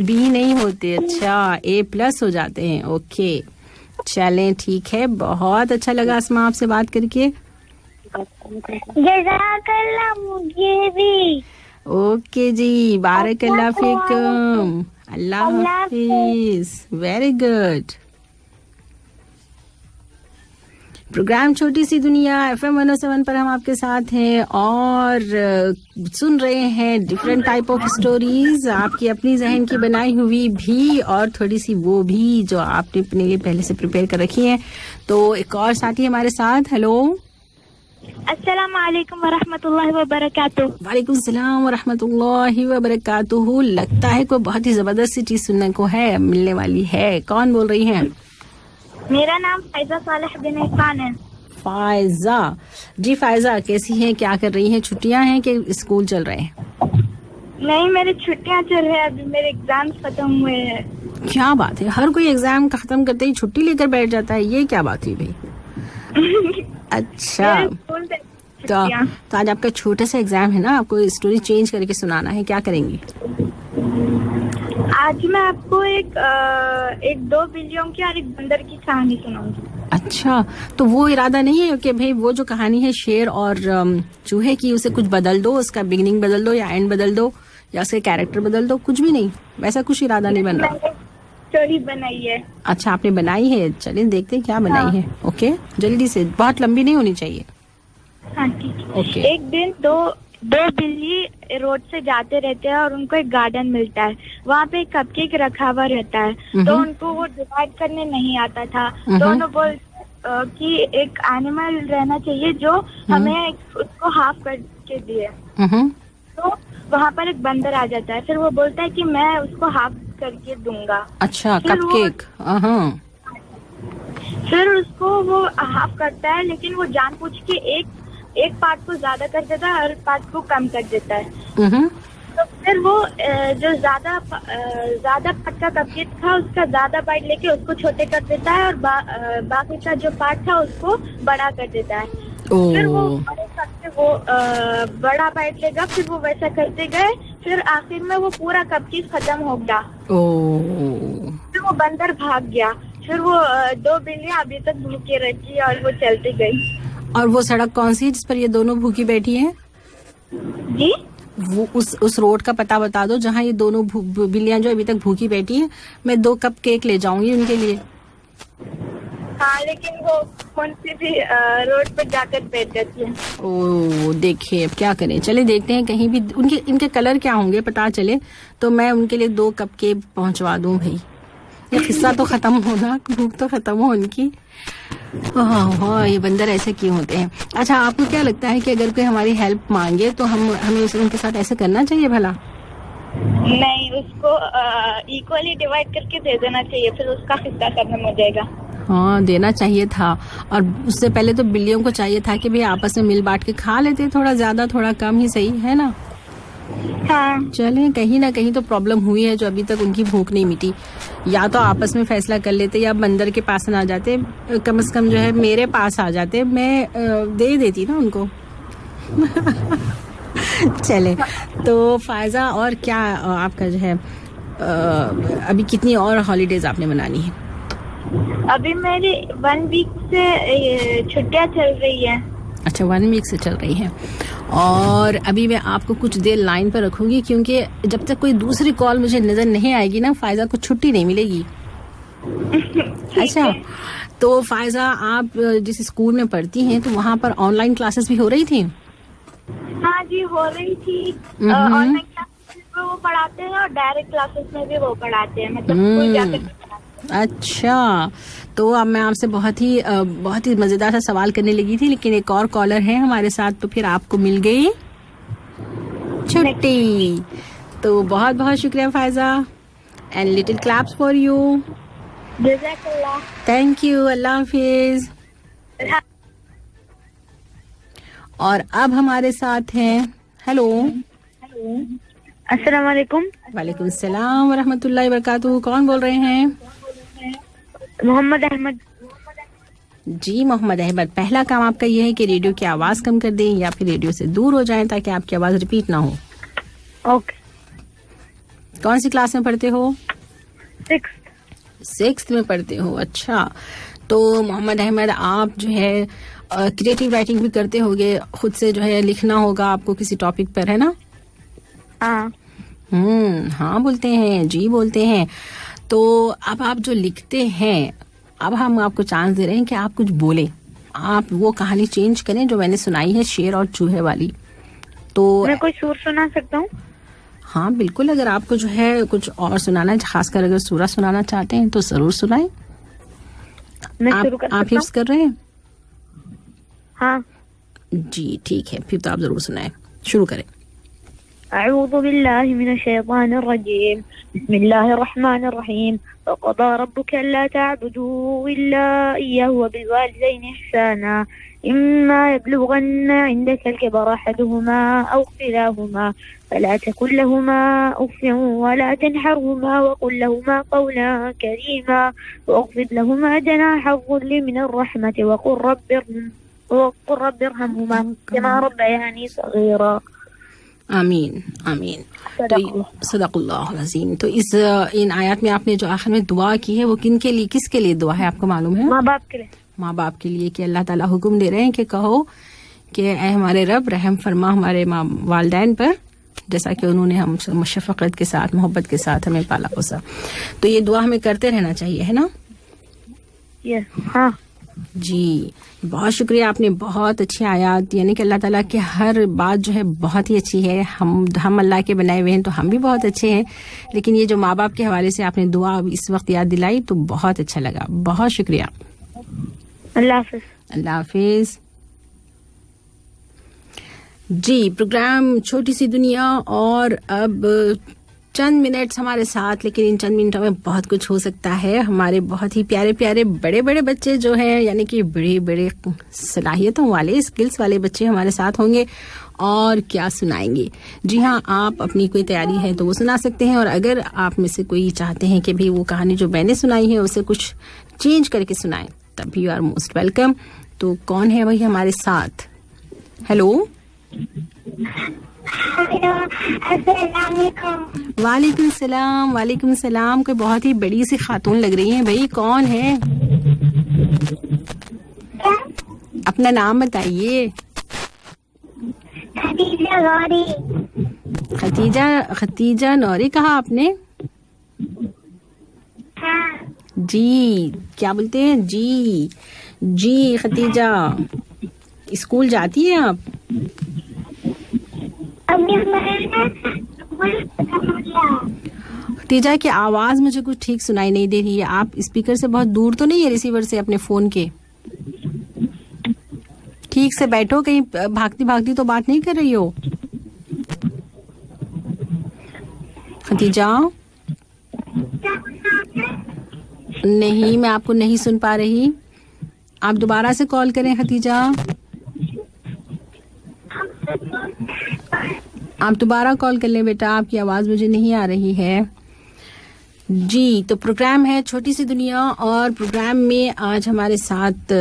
बी नहीं होते, अच्छा, A+ हो जाते हैं। ओके, चलें, ठीक है, बहुत अच्छा लगा अस्मा आपसे बात करके। जज़ाकल्लाह, मुझे भी। ओके जी, बारकल्लाह फीकुम, अल्लाह हाफिज, वेरी गुड। प्रोग्राम छोटी सी दुनिया FM 107 पर हम आपके साथ हैं और सुन रहे हैं डिफरेंट टाइप ऑफ स्टोरीज, आपकी अपनी जहन की बनाई हुई भी और थोड़ी सी वो भी जो आपने अपने लिए पहले से प्रिपेयर कर रखी है। तो एक और साथी हमारे साथ। हेलो, अस्सलाम वालेकुम वरहमतुल्लाहि वबरकातुहू। वालेकुम सलाम वरहमतुल्लाहि वबरकातुहू। लगता है कोई बहुत ही जबरदस्त सी चीज सुनने को है, मिलने वाली है। कौन बोल रही हैं? मेरा नाम फायजा सालेह बिन इरफान है। फायजा जी, फायजा कैसी हैं, क्या कर रही हैं? छुट्टियां हैं कि स्कूल चल रहे हैं? नहीं, मेरी छुट्टियां चल रही हैं, अभी मेरे एग्जाम खत्म हुए हैं। क्या बात है, हर कोई एग्जाम खत्म करते ही छुट्टी लेकर बैठ जाता है, ये क्या बात हुई भाई? अच्छा, तो आज आपका छोटा सा एग्जाम है ना, आपको स्टोरी चेंज करके सुनाना है, क्या करेंगी? आज मैं आपको एक 2 बिल्लियों की और एक बंदर की कहानी सुनाऊंगी। अच्छा, तो वो इरादा नहीं है कि भाई वो जो कहानी है शेर और चूहे की, उसे कुछ बदल दो, उसका बिगिनिंग बदल दो या एंड बदल दो या उसके कैरेक्टर बदल दो, कुछ भी नहीं, वैसा कुछ इरादा नहीं बन रहा? स्टोरी बनाई है। अच्छा, आपने बनाई है, चलिए देखते हैं क्या बनाई है। ओके, जल्दी से, बहुत लंबी नहीं होनी चाहिए। हाँ ठीक है। ओके। एक दिन 2 दो बिल्ली रोड से जाते रहते हैं और उनको एक गार्डन मिलता है, वहाँ पे एक कपकेक रखा हुआ रहता है, तो उनको वो डिवाइड करने नहीं आता था, तो उन्होंने बोल कि एक एनिमल रहना चाहिए जो हमें उसको हाफ करके दिए। तो वहाँ पर एक बंदर आ जाता है, फिर वो बोलता है कि मैं उसको हाफ करके दूंगा। अच्छा, कपकेक। फिर उसको वो हाफ करता है, लेकिन वो जानबूझ के एक पार्ट को ज्यादा कर देता है और पार्ट को कम कर देता है। तो फिर वो जो ज्यादा पार्ट का कपकेक था उसका ज्यादा बाइट लेके उसको छोटे कर देता है और बाकी का जो पार्ट था उसको बड़ा कर देता है। फिर वो बड़े करके वो बड़ा बाइट लेगा, फिर वो वैसा करते गए, फिर आखिर में वो पूरा कपकेक खत्म हो गया। फिर वो बंदर भाग गया, फिर वो दो बिल्लियां अभी तक भूखी रहती और वो चलती गई। और वो सड़क कौन सी है जिस पर ये दोनों भूखी बैठी हैं? जी, वो उस रोड का पता बता दो जहाँ ये दोनों बिल्लियां जो अभी तक भूखी बैठी हैं। मैं 2 कप केक ले जाऊंगी उनके लिए। हाँ, लेकिन वो कौन सी भी रोड पर जाकर बैठ जाती है। ओ, देखिए अब क्या करें, चले देखते हैं कहीं भी इनके कलर क्या होंगे पता चले तो मैं उनके लिए 2 कप केक पहुंचवा दूं। भाई ये किस्सा तो खत्म होना, भूख तो खत्म हो उनकी। हाँ, ये बंदर ऐसे क्यों होते हैं? अच्छा, आपको क्या लगता है कि अगर कोई हमारी हेल्प मांगे तो हमें उनके साथ ऐसे करना चाहिए भला? नहीं, उसको इक्वली डिवाइड करके दे देना चाहिए, फिर उसका हिस्सा खत्म हो जाएगा। हाँ, देना चाहिए था। और उससे पहले तो बिल्लियों को चाहिए था कि भाई आपस में मिल बांट के खा लेते, थोड़ा ज्यादा थोड़ा कम ही सही है ना। हाँ, चलें, कहीं ना कहीं तो प्रॉब्लम हुई है जो अभी तक उनकी भूख नहीं मिटी। या तो आपस में फैसला कर लेते या बंदर के पास ना जाते, कम से कम जो है मेरे पास आ जाते, मैं दे देती ना उनको। चले, तो फायजा और क्या आपका जो है अभी कितनी और हॉलीडेज आपने मनानी है? अभी मेरी 1 वीक से छुट्टियां चल रही है। अच्छा, 1 वीक से चल रही है। और अभी मैं आपको कुछ देर लाइन पर रखूंगी क्योंकि जब तक कोई दूसरी कॉल मुझे नजर नहीं आएगी ना, फायजा को छुट्टी नहीं मिलेगी। अच्छा, तो फायजा आप जिस स्कूल में पढ़ती हैं तो वहाँ पर ऑनलाइन क्लासेस भी हो रही थी? हाँ जी, हो रही थी। ऑनलाइन क्लासेस में वो पढ़ाते हैं और डायरेक्ट क्लासेस में भी वो पढ़ाते हैं, मतलब स्कूल जाकर। अच्छा, तो अब मैं आपसे बहुत ही मजेदार सा सवाल करने लगी थी, लेकिन एक और कॉलर है हमारे साथ, तो फिर आपको मिल गई छुट्टी। तो बहुत बहुत शुक्रिया Faiza, and little claps for you. जज़ाकल्लाह। थैंक यू, अल्लाह हाफिज। और अब हमारे साथ हैं, हेलो, अस्सलाम वालेकुम। वालेकुम सलाम व रहमतुल्लाहि व बरकातुहू। कौन बोल रहे हैं? मोहम्मद अहमद। जी मोहम्मद अहमद, पहला काम आपका ये है कि रेडियो की आवाज कम कर दें या फिर रेडियो से दूर हो जाएं ताकि आपकी आवाज रिपीट ना हो। ओके। कौन सी क्लास में पढ़ते हो? 6th में पढ़ते हो। अच्छा, तो मोहम्मद अहमद आप जो है क्रिएटिव राइटिंग भी करते होगे, खुद से जो है लिखना होगा आपको किसी टॉपिक पर, है ना? हाँ। हाँ बोलते हैं, जी बोलते हैं। तो अब आप जो लिखते हैं, अब हम आपको चांस दे रहे हैं कि आप कुछ बोले, आप वो कहानी चेंज करें जो मैंने सुनाई है, शेर और चूहे वाली। तो मैं कोई सूर सुना सकता हूँ? हाँ बिल्कुल, अगर आपको जो है कुछ और सुनाना है, खासकर अगर सूरा सुनाना चाहते हैं तो जरूर सुनाएं। आप हिफ्ज़ कर रहे हैं? हाँ जी ठीक है, फिर तो आप जरूर सुनाएं, शुरू करें। अऊज़ु बिल्लाहि मिनश शैतानिर रजीम, बिस्मिल्लाहिर रहमानिर रहीम। वक़ज़ा रब्बुका अल्ला तअबुदू इल्ला इय्याहु व बिल वालिदैनि इहसाना इम्मा यब्लुगन्ना इंदका अल-किबरा अहदुहुमा औ किलाहुमा फला तकुल लहुमा उफ़्फ़िन वला तनहरहुमा वक़ुल लहुमा क़ौलन करीमा वख़फ़िद लहुमा जनाह अज़-ज़ुल्लि मिनर रहमति वक़ुल रब्बि इरहमहुमा कमा रब्बयानी सग़ीरा। आमीन आमीन। तो सदक़ल्लाहुल अज़ीम। तो इन आयत में आपने जो आखिर में दुआ की है वो किनके लिए, किसके लिए दुआ है आपको मालूम है? माँ बाप के लिए। माँ बाप के लिए, कि अल्लाह ताला हुक्म दे रहे हैं कि कहो कि ऐ हमारे रब रहम फरमा हमारे माँ वालिदैन पर, जैसा कि उन्होंने हम शफ़क़त के साथ, मोहब्बत के साथ हमें पाला पोसा। तो ये दुआ हमें करते रहना चाहिए, है ना? हाँ। जी, बहुत शुक्रिया, आपने बहुत अच्छी आयत, यानी कि अल्लाह ताला की हर बात जो है बहुत ही अच्छी है। हम अल्लाह के बनाए हुए हैं तो हम भी बहुत अच्छे हैं, लेकिन ये जो माँ बाप के हवाले से आपने दुआ इस वक्त याद दिलाई तो बहुत अच्छा लगा। बहुत शुक्रिया। अल्लाह हाफिज। अल्लाह हाफिज। जी, प्रोग्राम छोटी सी दुनिया, और अब चंद मिनट्स हमारे साथ, लेकिन इन चंद मिनटों में बहुत कुछ हो सकता है। हमारे बहुत ही प्यारे प्यारे बड़े बड़े बच्चे जो हैं, यानी कि बड़े बड़े सलाहियतों वाले, स्किल्स वाले बच्चे हमारे साथ होंगे और क्या सुनाएंगे। जी हाँ, आप अपनी कोई तैयारी है तो वो सुना सकते हैं, और अगर आप में से कोई चाहते हैं कि भाई वो कहानी जो मैंने सुनाई है उसे कुछ चेंज करके सुनाएं, तब भी यू आर मोस्ट वेलकम। तो कौन है वही हमारे साथ? हेलो, वालेकुम सलाम। वालेकुम सलाम। कोई बहुत ही बड़ी सी खातून लग रही है भाई, कौन है? अपना नाम बताइए। खतीजा नौरी कहा आपने? जी, क्या बोलते हैं? जी खतीजा, स्कूल जाती हैं आप? खतीजा की आवाज मुझे कुछ ठीक सुनाई नहीं दे रही है। आप स्पीकर से बहुत दूर तो नहीं है, रिसीवर से अपने फोन के? ठीक से बैठो, कहीं भागती भागती तो बात नहीं कर रही हो? खतीजा, नहीं, मैं आपको नहीं सुन पा रही। आप दोबारा से कॉल करें खतीजा। आप दोबारा कॉल कर लें बेटा, आपकी आवाज मुझे नहीं आ रही है। जी, तो प्रोग्राम है छोटी सी दुनिया, और प्रोग्राम में आज हमारे साथ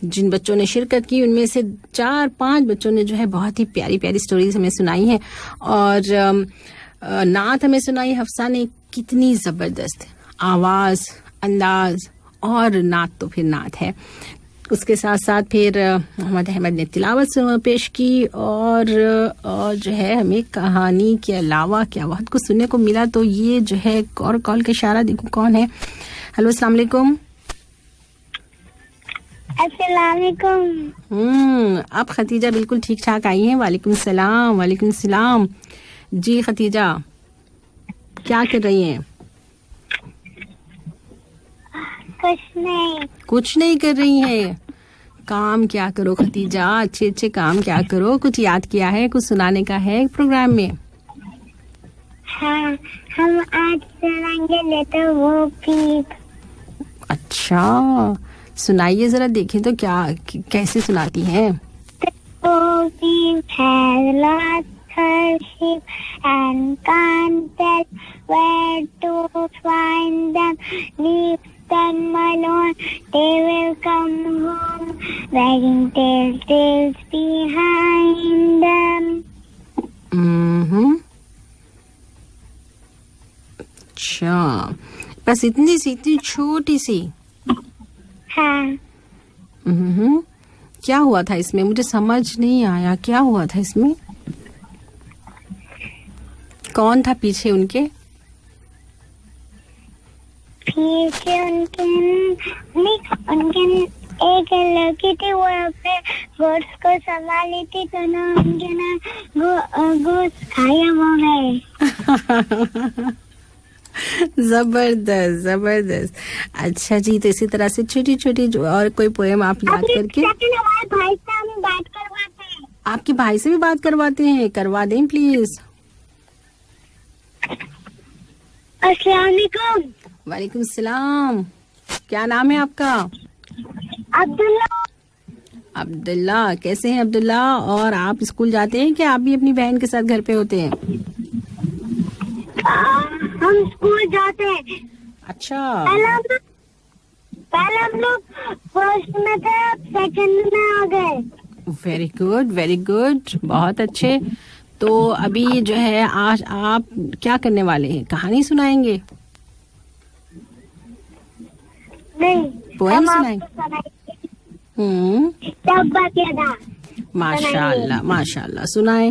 जिन बच्चों ने शिरकत की उनमें से 4-5 बच्चों ने जो है बहुत ही प्यारी प्यारी स्टोरीज हमें सुनाई हैं, और नात हमें सुनाई हफ्सा ने। कितनी जबरदस्त आवाज, अंदाज, और नात तो फिर नात है। उसके साथ साथ फिर मोहम्मद अहमद ने तिलावत पेश की, और जो है हमें कहानी के अलावा क्या बहुत कुछ सुनने को मिला। तो ये जो है और कॉल का इशारा देखो कौन है। हेलो, अस्सलाम वालेकुम। अस्सलाम वालेकुम। अब खतीजा बिल्कुल ठीक ठाक आई हैं। वालेकुम सलाम। वालेकुम सलाम। जी खतीजा, क्या कर रही हैं? कुछ नहीं कर रही हैं। काम क्या करो खतीजा, अच्छे अच्छे काम क्या करो। कुछ याद किया है, कुछ सुनाने का है प्रोग्राम में? हाँ, हम आज सुनाएंगे लेटर वो पीप। अच्छा, सुनाइए जरा, देखें तो क्या कैसे सुनाती हैं। वो पीप has lost her sheep and can't tell where to find them. Leave them alone, they will come home, wagging their tails behind them. अच्छा, बस इतनी सी, इतनी छोटी सी? हाँ। क्या हुआ था इसमें? मुझे समझ नहीं आया, क्या हुआ था इसमें? कौन था पीछे उनके? पीछे उनके एक लड़की थी, वो अपने गोश्त को संभाली थी, तो ना उनके ना गोश्त खाया हो गए। जबरदस्त जबरदस्त। अच्छा जी, तो इसी तरह से छोटी छोटी जो और कोई पोएम आप याद करके हमारे भाई से हम बात करवाते हैं। आपके भाई से भी बात करवाते हैं? करवा दें प्लीज। अस्सलाम वालेकुम। वालेकुम सलाम। क्या नाम है आपका? अब्दुल्ला। अब्दुल्ला, कैसे हैं अब्दुल्ला? और आप स्कूल जाते हैं कि आप भी अपनी बहन के साथ घर पे होते हैं? हम स्कूल जाते हैं। अच्छा, पहले हम लोग फर्स्ट में थे, अब सेकंड में आ गए। वेरी गुड वेरी गुड, बहुत अच्छे। तो अभी जो है आज आप क्या करने वाले हैं? कहानी सुनाएंगे? नहीं, पोएम सुनाएंगे? माशाल्लाह माशाल्लाह, सुनाए।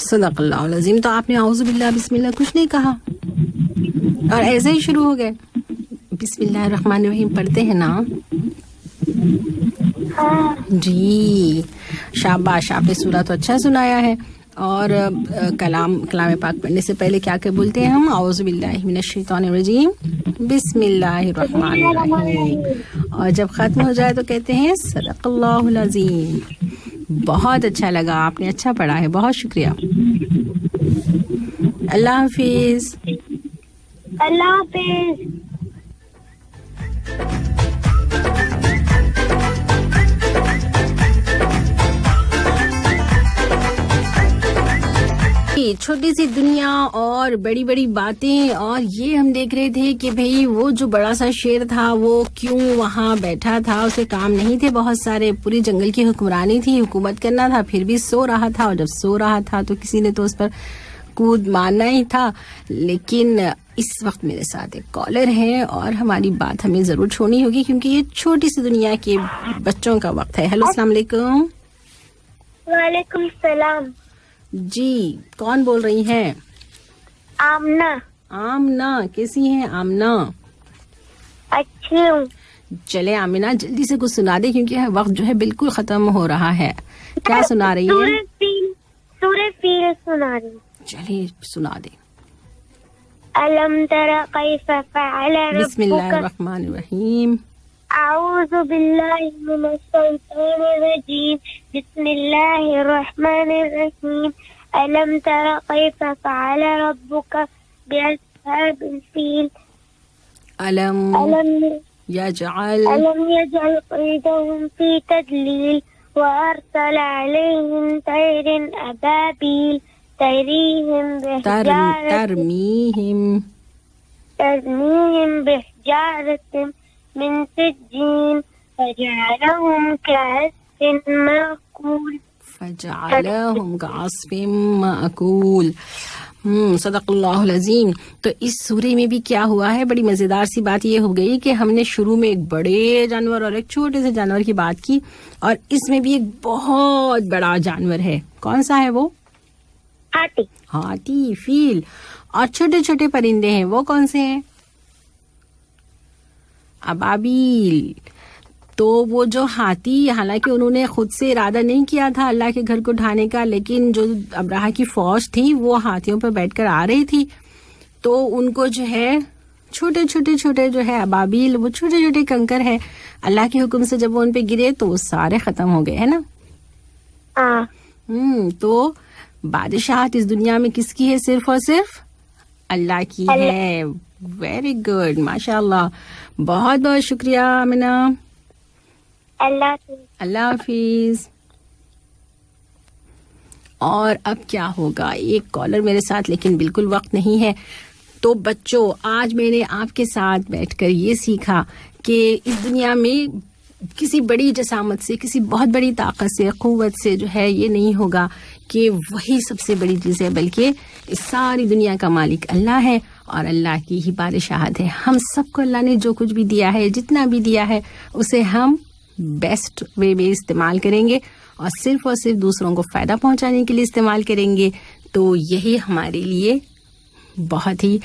सदक़ल्लाहुल अज़ीम। तो आपने औज़ु बिल्लाह बिस्मिल्लाह कुछ नहीं कहा और ऐसे ही शुरू हो गए। बिस्मिल्लाहिर्रहमानिर्रहीम पढ़ते हैं ना? जी शाबाश, आपने सूरा तो अच्छा सुनाया है। और कलाम पाक पढ़ने से पहले क्या क्या बोलते हैं हम? औज़ु बिल्लाहि मिनश शैतानिर रजीम, बिस्मिल्लाहिर्रहमानिर्रहीम। और जब खत्म हो जाए तो कहते हैं सदक़ल्लाहुल अज़ीम। बहुत अच्छा लगा, आपने अच्छा पढ़ा है, बहुत शुक्रिया। अल्लाह हाफिज। अल्लाह हाफिज। छोटी सी दुनिया और बड़ी बड़ी बातें। और ये हम देख रहे थे कि भाई वो जो बड़ा सा शेर था वो क्यों वहाँ बैठा था, उसे काम नहीं थे बहुत सारे, पूरी जंगल की हुक्मरानी थी, हुकूमत करना था, फिर भी सो रहा था। और जब सो रहा था तो किसी ने तो उस पर कूद मारना ही था। लेकिन इस वक्त मेरे साथ एक कॉलर है और हमारी बात हमें जरूर छोड़नी होगी क्योंकि ये छोटी सी दुनिया के बच्चों का वक्त है। हेलो, अस्सलाम वालेकुम। वालेकुम सलाम जी, कौन बोल रही हैं? आमना। आमना, कैसी हैं आमना? अच्छी हूँ। चले आमिना, जल्दी से कुछ सुना दे क्योंकि वक्त जो है बिल्कुल खत्म हो रहा है। क्या सुना रही है? सूरह फील सुना रही। चलिए सुना दे। अलम तरा कैफ फअल रब्बुका। बिस्मिल्लाहिर्रहमानिर्रहीम। अऊज़ु बिल्लाहि मिनश शैतानिर रजीम। बिस्मिल्लाहिर्रहमानिर्रहीम। अलम तरा कैफ फअल रब्बुका बिअस्हाबिल फील। अलम यजअल कैदहुम फी तदलील व अरसल अलैहिम तैरन अबाबील तरमीहिम बिहिजारतिन मिन सिज्जीन फजअलहुम कअस्फिन माकूल। सदक़ल्लाहुल अज़ीम। तो इस सूरे में भी क्या हुआ है, बड़ी मजेदार सी बात ये हो गई कि हमने शुरू में एक बड़े जानवर और एक छोटे से जानवर की बात की और इसमें भी एक बहुत बड़ा जानवर है। कौन सा है वो? हाथी, फील। और छोटे छोटे परिंदे हैं, वो कौन से हैं? अबाबील। तो वो जो हाथी, हालांकि उन्होंने खुद से इरादा नहीं किया था अल्लाह के घर को ढाने का, लेकिन जो अब्राहा की फौज थी वो हाथियों पर बैठकर आ रही थी तो उनको जो है छोटे छोटे जो है अबाबील, वो छोटे छोटे कंकर है, अल्लाह के हुक्म से जब वो उन पे गिरे तो वो सारे खत्म हो गए, है ना? तो बादशाहत इस दुनिया में किसकी है? सिर्फ और सिर्फ अल्लाह की है। वेरी गुड, माशाल्लाह। बहुत बहुत शुक्रिया आमिना। अल्लाह हाफिज। और अब क्या होगा, एक कॉलर मेरे साथ, लेकिन बिल्कुल वक्त नहीं है। तो बच्चों, आज मैंने आपके साथ बैठकर ये सीखा कि इस दुनिया में किसी बड़ी जसामत से, किसी बहुत बड़ी ताकत से, क़ुव्वत से जो है ये नहीं होगा कि वही सबसे बड़ी चीज़ है, बल्कि इस सारी दुनिया का मालिक अल्लाह है और अल्लाह की ही बादशाहत है। हम सबको अल्लाह ने जो कुछ भी दिया है, जितना भी दिया है, उसे हम बेस्ट वे में इस्तेमाल करेंगे और सिर्फ दूसरों को फ़ायदा पहुंचाने के लिए इस्तेमाल करेंगे। तो यही हमारे लिए बहुत ही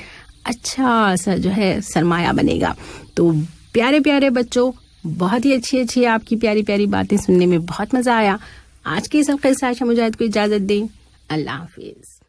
अच्छा सा जो है सरमाया बनेगा। तो प्यारे प्यारे बच्चों, बहुत ही अच्छी आपकी प्यारी प्यारी बातें सुनने में बहुत मज़ा आया। आज के इस हल्के से आयशा मुजाहिद को इजाज़त दें। अल्लाह हाफिज़।